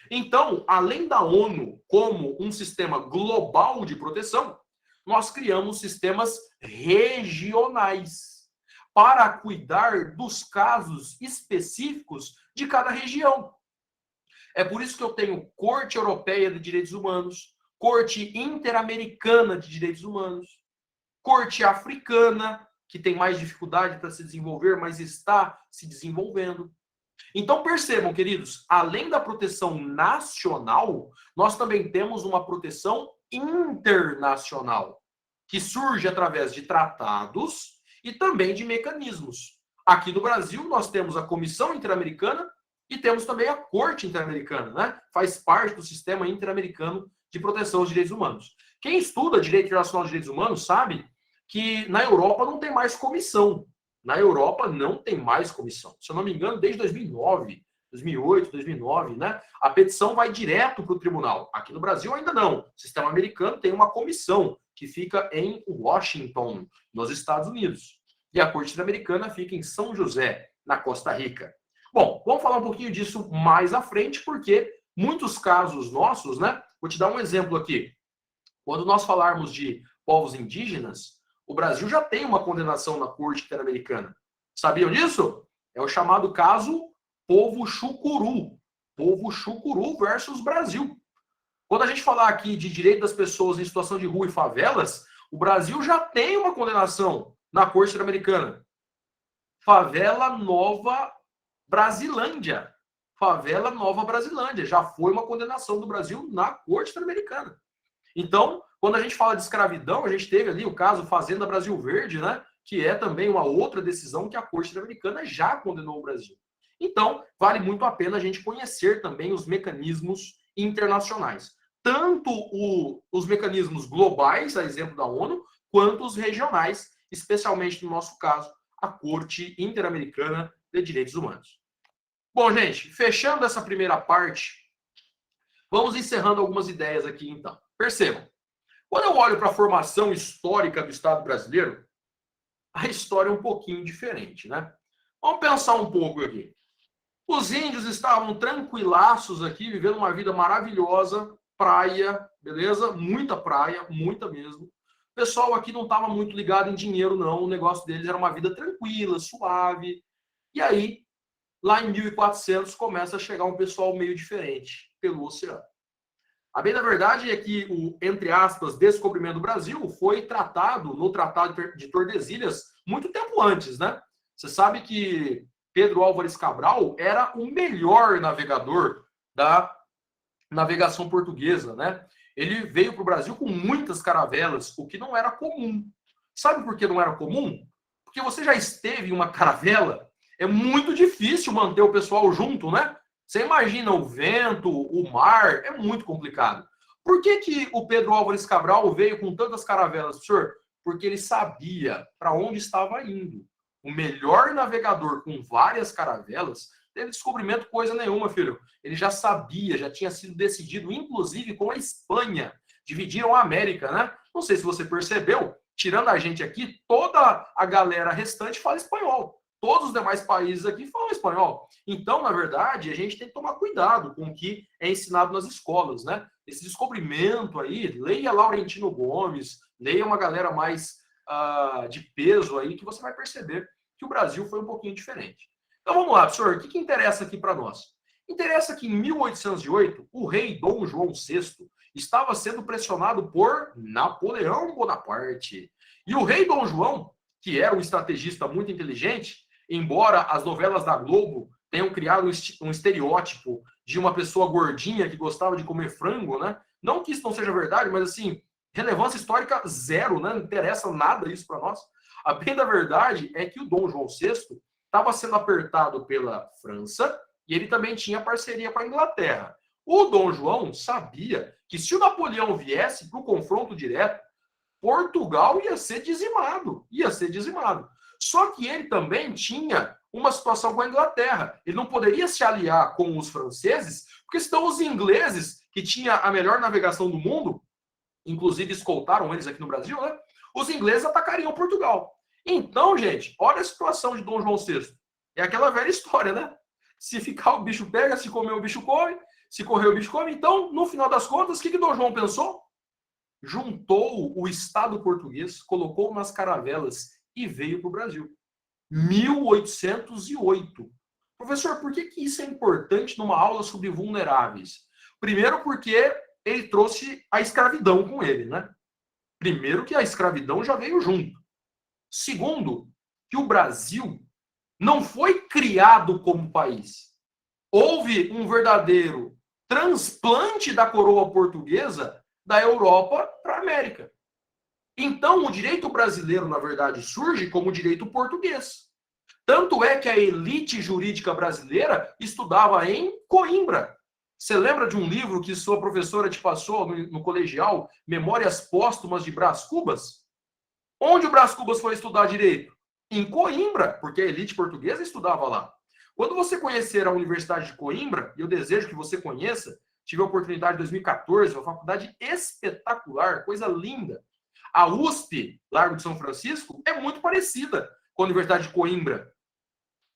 Então, além da ONU como um sistema global de proteção, nós criamos sistemas regionais para cuidar dos casos específicos de cada região. É por isso que eu tenho Corte Europeia de Direitos Humanos, Corte Interamericana de Direitos Humanos, Corte Africana, que tem mais dificuldade para se desenvolver, mas está se desenvolvendo. Então percebam, queridos, além da proteção nacional, nós também temos uma proteção internacional, que surge através de tratados e também de mecanismos. Aqui no Brasil, nós temos a Comissão Interamericana e temos também a Corte Interamericana, né? Faz parte do sistema interamericano de proteção aos direitos humanos. Quem estuda direito internacional de direitos humanos sabe que na Europa não tem mais comissão. Na Europa não tem mais comissão. Se eu não me engano, desde 2009, 2008, 2009, né? A petição vai direto para o tribunal. Aqui no Brasil ainda não. O sistema americano tem uma comissão que fica em Washington, nos Estados Unidos. E a Corte Interamericana fica em São José, na Costa Rica. Bom, vamos falar um pouquinho disso mais à frente, porque muitos casos nossos, né? Vou te dar um exemplo aqui. Quando nós falarmos de povos indígenas, o Brasil já tem uma condenação na Corte Interamericana. Sabiam disso? É o chamado caso Povo Chucuru. Povo Chucuru versus Brasil. Quando a gente falar aqui de direito das pessoas em situação de rua e favelas, o Brasil já tem uma condenação na Corte Interamericana. Favela Nova Brasilândia. Favela Nova Brasilândia. Já foi uma condenação do Brasil na Corte Interamericana. Então, quando a gente fala de escravidão, a gente teve ali o caso Fazenda Brasil Verde, né? Que é também uma outra decisão que a Corte Interamericana já condenou o Brasil. Então, vale muito a pena a gente conhecer também os mecanismos internacionais. Tanto os mecanismos globais, a exemplo da ONU, quanto os regionais, especialmente no nosso caso, a Corte Interamericana de Direitos Humanos. Bom, gente, fechando essa primeira parte, vamos encerrando algumas ideias aqui, então. Percebam, quando eu olho para a formação histórica do Estado brasileiro, a história é um pouquinho diferente, né? Vamos pensar um pouco aqui. Os índios estavam tranquilaços aqui, vivendo uma vida maravilhosa, praia, beleza? Muita praia, muita mesmo. O pessoal aqui não estava muito ligado em dinheiro, não. O negócio deles era uma vida tranquila, suave. E aí, lá em 1400, começa a chegar um pessoal meio diferente pelo oceano. A bem da verdade é que o, entre aspas, descobrimento do Brasil foi tratado no Tratado de Tordesilhas muito tempo antes, né? Você sabe que Pedro Álvares Cabral era o melhor navegador da navegação portuguesa, né? Ele veio para o Brasil com muitas caravelas, o que não era comum. Sabe por que não era comum? Porque você já esteve em uma caravela, é muito difícil manter o pessoal junto, né? Você imagina o vento, o mar, é muito complicado. Por que o Pedro Álvares Cabral veio com tantas caravelas, professor? Porque ele sabia para onde estava indo. O melhor navegador com várias caravelas teve descobrimento coisa nenhuma, filho. Ele já sabia, já tinha sido decidido, inclusive com a Espanha. Dividiram a América, né? Não sei se você percebeu, tirando a gente aqui, toda a galera restante fala espanhol. Todos os demais países aqui falam espanhol. Então, na verdade, a gente tem que tomar cuidado com o que é ensinado nas escolas, né? Esse descobrimento aí, leia Laurentino Gomes, leia uma galera mais de peso aí, que você vai perceber que o Brasil foi um pouquinho diferente. Então, vamos lá, professor, o que interessa aqui para nós? Interessa que em 1808, o rei Dom João VI estava sendo pressionado por Napoleão Bonaparte. E o rei Dom João, que era um estrategista muito inteligente, embora as novelas da Globo tenham criado um estereótipo de uma pessoa gordinha que gostava de comer frango, né? Não que isso não seja verdade, mas assim, relevância histórica zero, né? Não interessa nada isso para nós. A bem da verdade é que o Dom João VI estava sendo apertado pela França e ele também tinha parceria com a Inglaterra. O Dom João sabia que se o Napoleão viesse para o confronto direto, Portugal ia ser dizimado, ia ser dizimado. Só que ele também tinha uma situação com a Inglaterra. Ele não poderia se aliar com os franceses, porque senão os ingleses, que tinham a melhor navegação do mundo, inclusive escoltaram eles aqui no Brasil, né? Os ingleses atacariam Portugal. Então, gente, olha a situação de Dom João VI. É aquela velha história, né? Se ficar o bicho pega, se comer o bicho come, se correr o bicho come. Então, no final das contas, o que Dom João pensou? Juntou o Estado português, colocou nas caravelas e veio para o Brasil. 1808. Professor, por que isso é importante numa aula sobre vulneráveis? Primeiro porque ele trouxe a escravidão com ele, né? Primeiro que a escravidão já veio junto. Segundo, que o Brasil não foi criado como país. Houve um verdadeiro transplante da coroa portuguesa da Europa para a América. Então, o direito brasileiro, na verdade, surge como direito português. Tanto é que a elite jurídica brasileira estudava em Coimbra. Você lembra de um livro que sua professora te passou no colegial, Memórias Póstumas de Brás Cubas? Onde o Brás Cubas foi estudar direito? Em Coimbra, porque a elite portuguesa estudava lá. Quando você conhecer a Universidade de Coimbra, e eu desejo que você conheça, tive a oportunidade em 2014, uma faculdade espetacular, coisa linda. A USP, Largo de São Francisco, é muito parecida com a Universidade de Coimbra.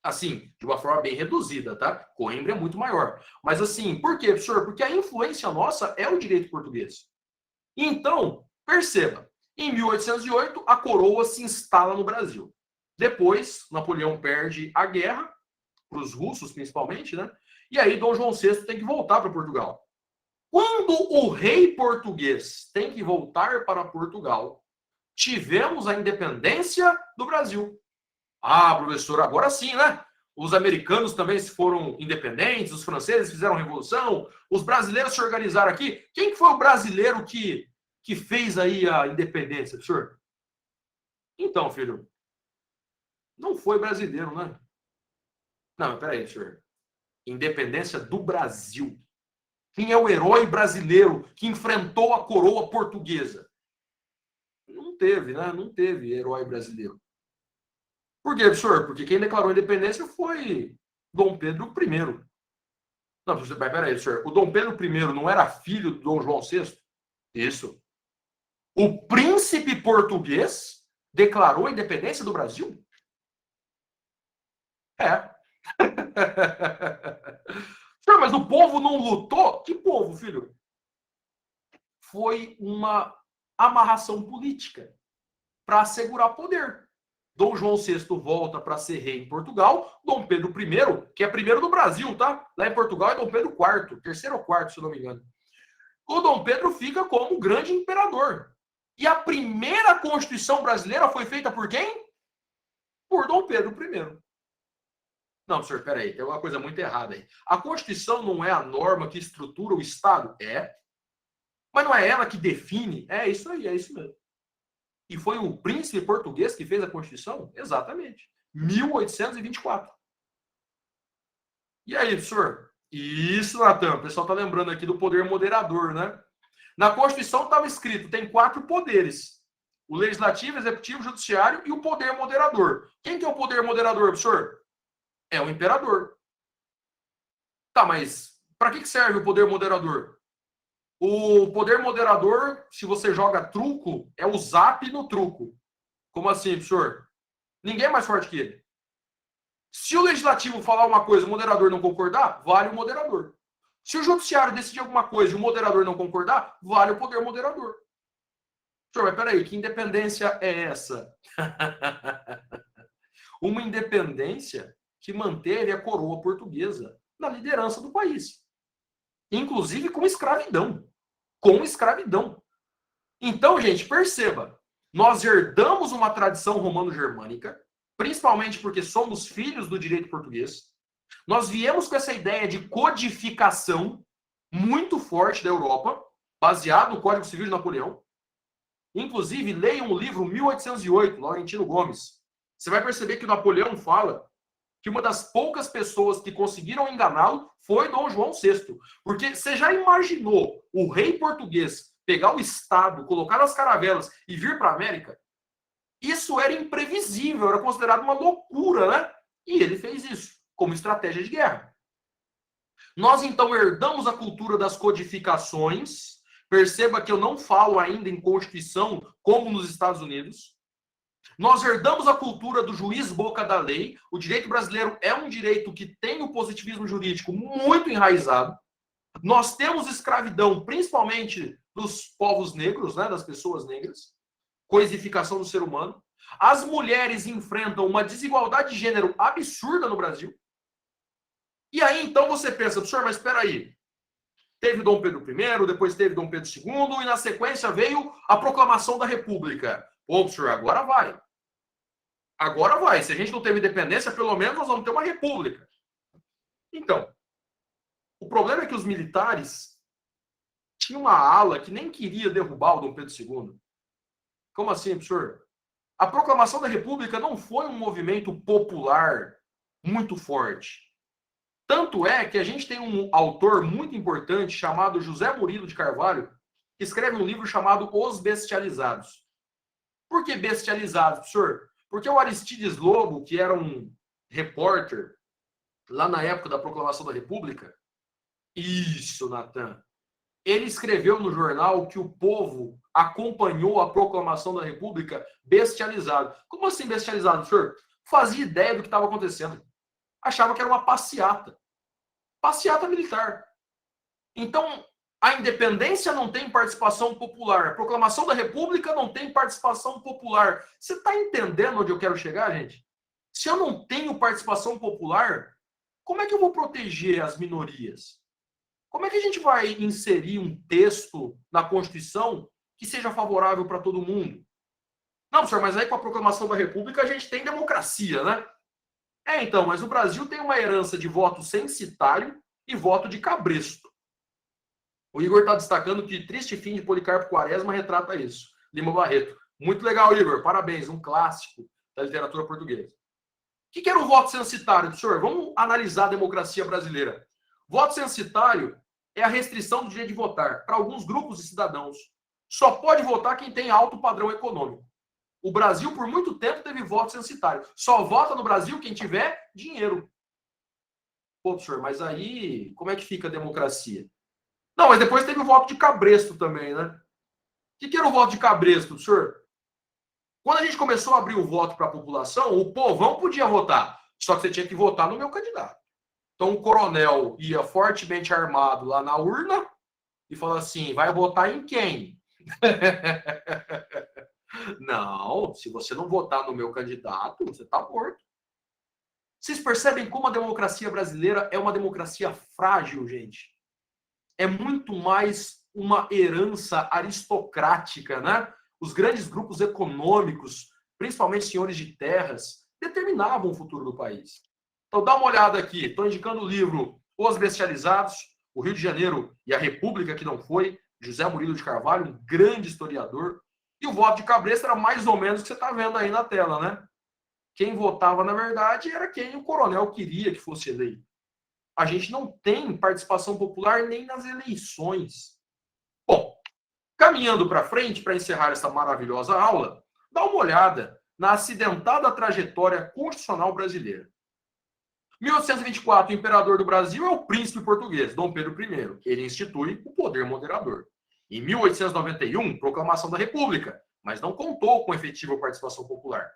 Assim, de uma forma bem reduzida, tá? Coimbra é muito maior. Mas assim, por quê, professor? Porque a influência nossa é o direito português. Então, perceba, em 1808, a coroa se instala no Brasil. Depois, Napoleão perde a guerra, para os russos principalmente, né? E aí Dom João VI tem que voltar para Portugal. Quando o rei português tem que voltar para Portugal, tivemos a independência do Brasil. Ah, professor, agora sim, né? Os americanos também se foram independentes, os franceses fizeram revolução, os brasileiros se organizaram aqui. Quem foi o brasileiro que fez aí a independência, professor? Então, filho, não foi brasileiro, né? Não, peraí, senhor. Independência do Brasil. Quem é o herói brasileiro que enfrentou a coroa portuguesa? Não teve, né? Não teve herói brasileiro. Por quê, professor? Porque quem declarou a independência foi Dom Pedro I. Não, mas peraí, senhor. O Dom Pedro I não era filho do Dom João VI? Isso. O príncipe português declarou a independência do Brasil? É. Senhor, mas o povo não lutou? Que povo, filho? Foi uma amarração política para assegurar poder. Dom João VI volta para ser rei em Portugal. Dom Pedro I, que é primeiro do Brasil, tá? Lá em Portugal é Dom Pedro IV, terceiro ou quarto, se eu não me engano. O Dom Pedro fica como grande imperador. E a primeira Constituição brasileira foi feita por quem? Por Dom Pedro I. Não, senhor, peraí, tem uma coisa muito errada aí. A Constituição não é a norma que estrutura o Estado? É. Mas não é ela que define? É isso aí, é isso mesmo. E foi o príncipe português que fez a Constituição? Exatamente. 1824. E aí, professor? Isso, Natan, o pessoal está lembrando aqui do poder moderador, né? Na Constituição estava escrito, tem 4 poderes. O legislativo, executivo, judiciário e o poder moderador. Quem que é o poder moderador, professor? É o imperador. Tá, mas para que serve o poder moderador? O poder moderador, se você joga truco, é o zap no truco. Como assim, professor? Ninguém é mais forte que ele. Se o legislativo falar uma coisa e o moderador não concordar, vale o moderador. Se o judiciário decidir alguma coisa e o moderador não concordar, vale o poder moderador. Senhor, mas peraí, que independência é essa? Uma independência que manteve a coroa portuguesa na liderança do país. Inclusive com escravidão. Com escravidão. Então, gente, perceba, nós herdamos uma tradição romano-germânica, principalmente porque somos filhos do direito português. Nós viemos com essa ideia de codificação muito forte da Europa, baseado no Código Civil de Napoleão. Inclusive, leiam o livro 1808, Laurentino Gomes. Você vai perceber que o Napoleão fala que uma das poucas pessoas que conseguiram enganá-lo foi Dom João VI. Porque você já imaginou o rei português pegar o Estado, colocar nas caravelas e vir para a América? Isso era imprevisível, era considerado uma loucura, né? E ele fez isso como estratégia de guerra. Nós, então, herdamos a cultura das codificações. Perceba que eu não falo ainda em Constituição como nos Estados Unidos. Nós herdamos a cultura do juiz boca da lei. O direito brasileiro é um direito que tem o positivismo jurídico muito enraizado. Nós temos escravidão, principalmente dos povos negros, né, das pessoas negras. Coisificação do ser humano. As mulheres enfrentam uma desigualdade de gênero absurda no Brasil. E aí, então, você pensa, professor, mas espera aí. Teve Dom Pedro I, depois teve Dom Pedro II, e na sequência veio a proclamação da República. Pô, professor, agora vai. Agora vai. Se a gente não teve independência, pelo menos nós vamos ter uma república. Então, o problema é que os militares tinham uma ala que nem queria derrubar o Dom Pedro II. Como assim, professor? A proclamação da República não foi um movimento popular muito forte. Tanto é que a gente tem um autor muito importante chamado José Murilo de Carvalho, que escreve um livro chamado Os Bestializados. Por que bestializados, professor? Porque o Aristides Lobo, que era um repórter lá na época da proclamação da República, isso, Natan, ele escreveu no jornal que o povo acompanhou a proclamação da República bestializado. Como assim bestializado, professor? Fazia ideia do que estava acontecendo. achava que era uma passeata. Passeata militar. Então, a independência não tem participação popular. A proclamação da República não tem participação popular. Você está entendendo onde eu quero chegar, gente? Se eu não tenho participação popular, como é que eu vou proteger as minorias? Como é que a gente vai inserir um texto na Constituição que seja favorável para todo mundo? Não, senhor, mas aí com a proclamação da República a gente tem democracia, né? Então, mas o Brasil tem uma herança de voto censitário e voto de cabresto. O Igor está destacando que Triste Fim de Policarpo Quaresma retrata isso. Lima Barreto. Muito legal, Igor. Parabéns. Um clássico da literatura portuguesa. O que era o voto censitário, senhor? Vamos analisar a democracia brasileira. Voto censitário é a restrição do direito de votar para alguns grupos de cidadãos. Só pode votar quem tem alto padrão econômico. O Brasil, por muito tempo, teve voto censitário. Só vota no Brasil quem tiver dinheiro. Pô, senhor, mas aí como é que fica a democracia? Não, mas depois teve o voto de cabresto também, né? O que era o voto de cabresto, senhor? Quando a gente começou a abrir o voto para a população, o povão podia votar. Só que você tinha que votar no meu candidato. Então o coronel ia fortemente armado lá na urna e falou assim: vai votar em quem? Não, se você não votar no meu candidato, você está morto. Vocês percebem como a democracia brasileira é uma democracia frágil, gente? É muito mais uma herança aristocrática, né? Os grandes grupos econômicos, principalmente senhores de terras, determinavam o futuro do país. Então dá uma olhada aqui, estou indicando o livro Os Bestializados, o Rio de Janeiro e a República que não foi, José Murilo de Carvalho, um grande historiador. E o voto de cabresto era mais ou menos o que você está vendo aí na tela, né? Quem votava, na verdade, era quem o coronel queria que fosse eleito. A gente não tem participação popular nem nas eleições. Bom, caminhando para frente, para encerrar essa maravilhosa aula, dá uma olhada na acidentada trajetória constitucional brasileira. 1824, o imperador do Brasil é o príncipe português, Dom Pedro I. Ele institui o poder moderador. Em 1891, proclamação da República, mas não contou com efetiva participação popular.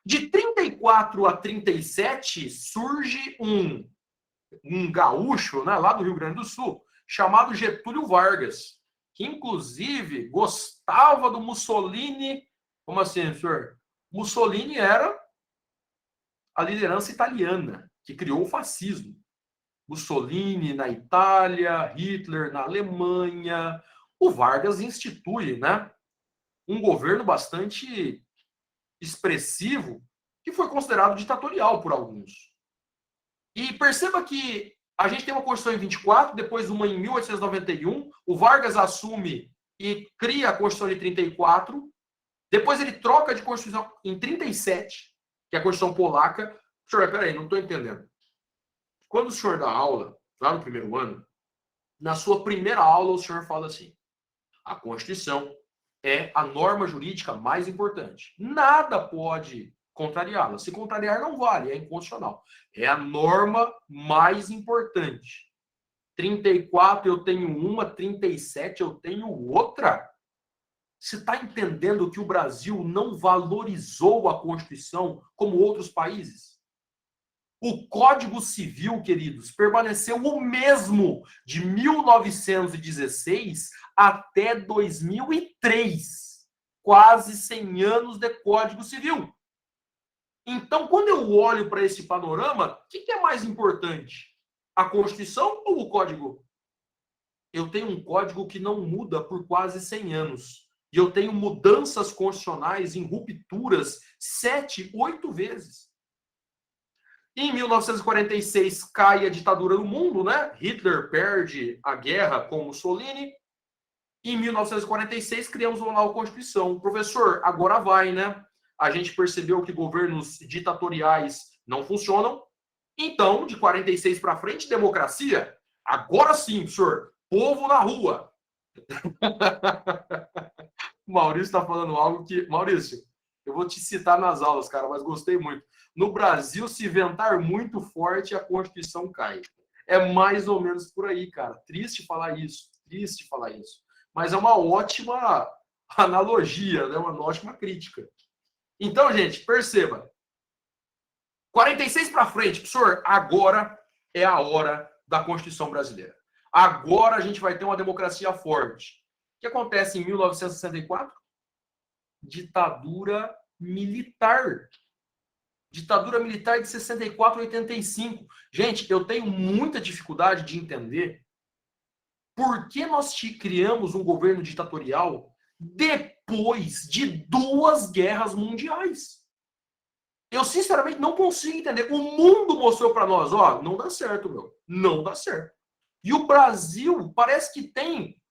De 34 a 37, surge um gaúcho, né, lá do Rio Grande do Sul, chamado Getúlio Vargas, que inclusive gostava do Mussolini. Como assim, senhor? Mussolini era a liderança italiana, que criou o fascismo. Mussolini na Itália, Hitler na Alemanha. O Vargas institui, né, um governo bastante expressivo, que foi considerado ditatorial por alguns. E perceba que a gente tem uma Constituição em 24, depois uma em 1891, o Vargas assume e cria a Constituição de 34, depois ele troca de Constituição em 37, que é a Constituição polaca. Senhor, peraí, não estou entendendo. Quando o senhor dá aula, lá no primeiro ano, na sua primeira aula o senhor fala assim: a Constituição é a norma jurídica mais importante. Nada pode contrariá-la. Se contrariar, não vale, é inconstitucional. É a norma mais importante. 34 eu tenho uma, 37 eu tenho outra. Você está entendendo que o Brasil não valorizou a Constituição como outros países? O Código Civil, queridos, permaneceu o mesmo de 1916 até 2003. Quase 100 anos de Código Civil. Então, quando eu olho para esse panorama, o que é mais importante? A Constituição ou o Código? Eu tenho um código que não muda por quase 100 anos. E eu tenho mudanças constitucionais em rupturas 7, 8 vezes. Em 1946 cai a ditadura no mundo, né? Hitler perde a guerra com Mussolini. Em 1946 criamos uma nova Constituição. Professor, agora vai, né? A gente percebeu que governos ditatoriais não funcionam. Então, de 46 para frente, democracia. Agora sim, senhor. Povo na rua. O Maurício está falando algo que... Maurício, eu vou te citar nas aulas, cara, mas gostei muito. No Brasil, se ventar muito forte, a Constituição cai. É mais ou menos por aí, cara. Triste falar isso. Triste falar isso. Mas é uma ótima analogia, né? Uma ótima crítica. Então, gente, perceba. 46 para frente, professor, agora é a hora da Constituição brasileira. Agora a gente vai ter uma democracia forte. O que acontece em 1964? Ditadura militar. Ditadura militar de 64 a 85. Gente, eu tenho muita dificuldade de entender por que nós criamos um governo ditatorial depois de 2 guerras mundiais. Eu, sinceramente, não consigo entender. O mundo mostrou para nós, ó, não dá certo, meu. Não dá certo. E o Brasil parece que tem...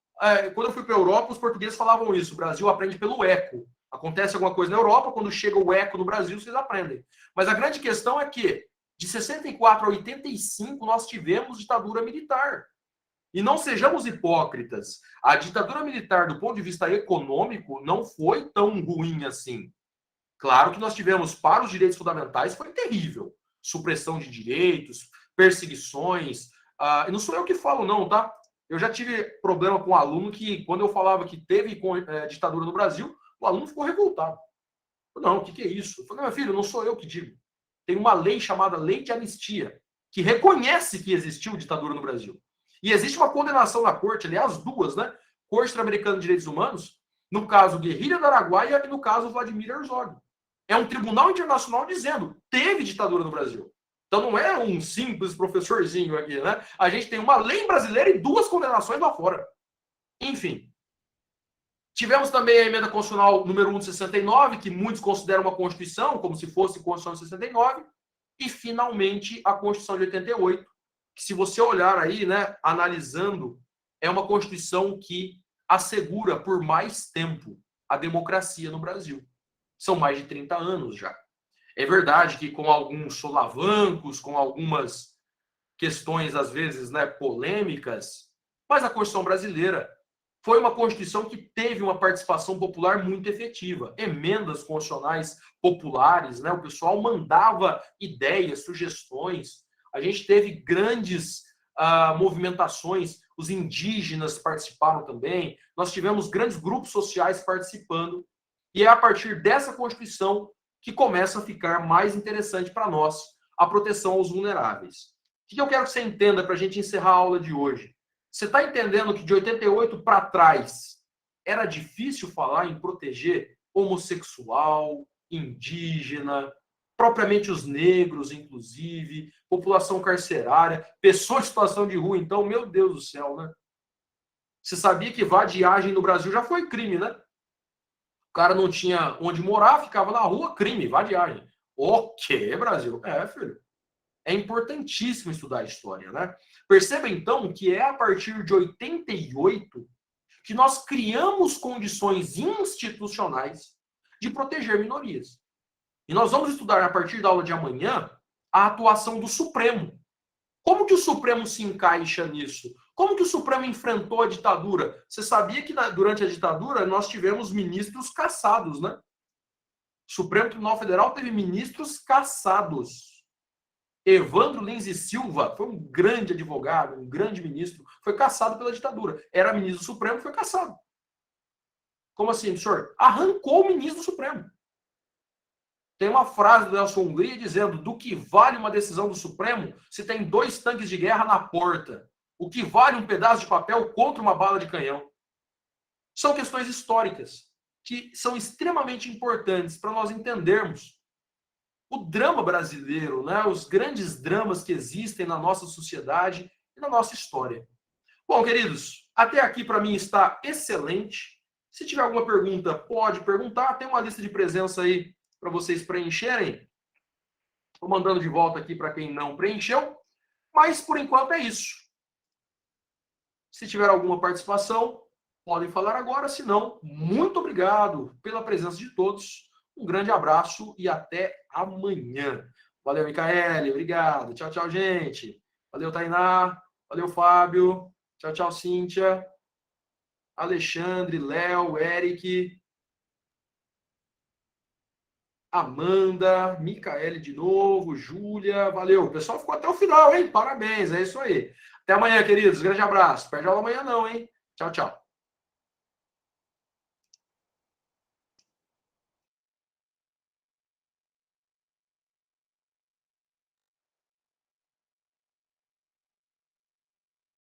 quando eu fui para a Europa, os portugueses falavam isso. O Brasil aprende pelo eco. Acontece alguma coisa na Europa, quando chega o eco no Brasil, vocês aprendem. Mas a grande questão é que, de 64 a 85, nós tivemos ditadura militar. E não sejamos hipócritas. A ditadura militar, do ponto de vista econômico, não foi tão ruim assim. Claro que nós tivemos, para os direitos fundamentais, foi terrível. Supressão de direitos, perseguições. E não sou eu que falo, não, tá? Eu já tive problema com um aluno que, quando eu falava que teve ditadura no Brasil, o aluno ficou revoltado. Não, o que é isso? Eu falei, meu filho, não sou eu que digo. Tem uma lei chamada Lei de Anistia, que reconhece que existiu ditadura no Brasil. E existe uma condenação na corte, aliás, 2, né? Corte Interamericana de Direitos Humanos, no caso Guerrilha do Araguaia e no caso Vladimir Herzog. É um tribunal internacional dizendo, teve ditadura no Brasil. Então não é um simples professorzinho aqui, né? A gente tem uma lei brasileira e 2 condenações lá fora. Enfim. Tivemos também a emenda constitucional número 1 de 69, que muitos consideram uma Constituição, como se fosse Constituição de 69. E, finalmente, a Constituição de 88, que, se você olhar aí, né, analisando, é uma Constituição que assegura por mais tempo a democracia no Brasil. São mais de 30 anos já. É verdade que com alguns solavancos, com algumas questões, às vezes, né, polêmicas, mas a Constituição brasileira foi uma Constituição que teve uma participação popular muito efetiva. Emendas constitucionais populares, né? O pessoal mandava ideias, sugestões. A gente teve grandes movimentações, os indígenas participaram também. Nós tivemos grandes grupos sociais participando. E é a partir dessa Constituição que começa a ficar mais interessante para nós a proteção aos vulneráveis. O que eu quero que você entenda para a gente encerrar a aula de hoje? Você está entendendo que de 88 para trás era difícil falar em proteger homossexual, indígena, propriamente os negros, inclusive, população carcerária, pessoas em situação de rua, então, meu Deus do céu, né? Você sabia que vadiagem no Brasil já foi crime, né? O cara não tinha onde morar, ficava na rua, crime, vadiagem. O quê, Brasil? É, filho. É importantíssimo estudar a história, né? Perceba, então, que é a partir de 88 que nós criamos condições institucionais de proteger minorias. E nós vamos estudar, a partir da aula de amanhã, a atuação do Supremo. Como que o Supremo se encaixa nisso? Como que o Supremo enfrentou a ditadura? Você sabia que durante a ditadura nós tivemos ministros cassados, né? O Supremo Tribunal Federal teve ministros cassados. Evandro Lins e Silva foi um grande advogado, um grande ministro, foi cassado pela ditadura. Era ministro do Supremo, foi cassado. Como assim, senhor? Arrancou o ministro do Supremo. Tem uma frase do Nelson Hungria dizendo: do que vale uma decisão do Supremo se tem 2 tanques de guerra na porta? O que vale um pedaço de papel contra uma bala de canhão? São questões históricas que são extremamente importantes para nós entendermos o drama brasileiro, né? Os grandes dramas que existem na nossa sociedade e na nossa história. Bom, queridos, até aqui para mim está excelente. Se tiver alguma pergunta, pode perguntar. Tem uma lista de presença aí para vocês preencherem. Estou mandando de volta aqui para quem não preencheu. Mas, por enquanto, é isso. Se tiver alguma participação, podem falar agora. Se não, muito obrigado pela presença de todos. Um grande abraço e até amanhã. Valeu, Micaele. Obrigado. Tchau, tchau, gente. Valeu, Tainá. Valeu, Fábio. Tchau, tchau, Cíntia. Alexandre, Léo, Eric. Amanda, Micaele de novo, Júlia. Valeu. O pessoal ficou até o final, hein? Parabéns. É isso aí. Até amanhã, queridos. Grande abraço. Perde aula amanhã não, hein? Tchau, tchau.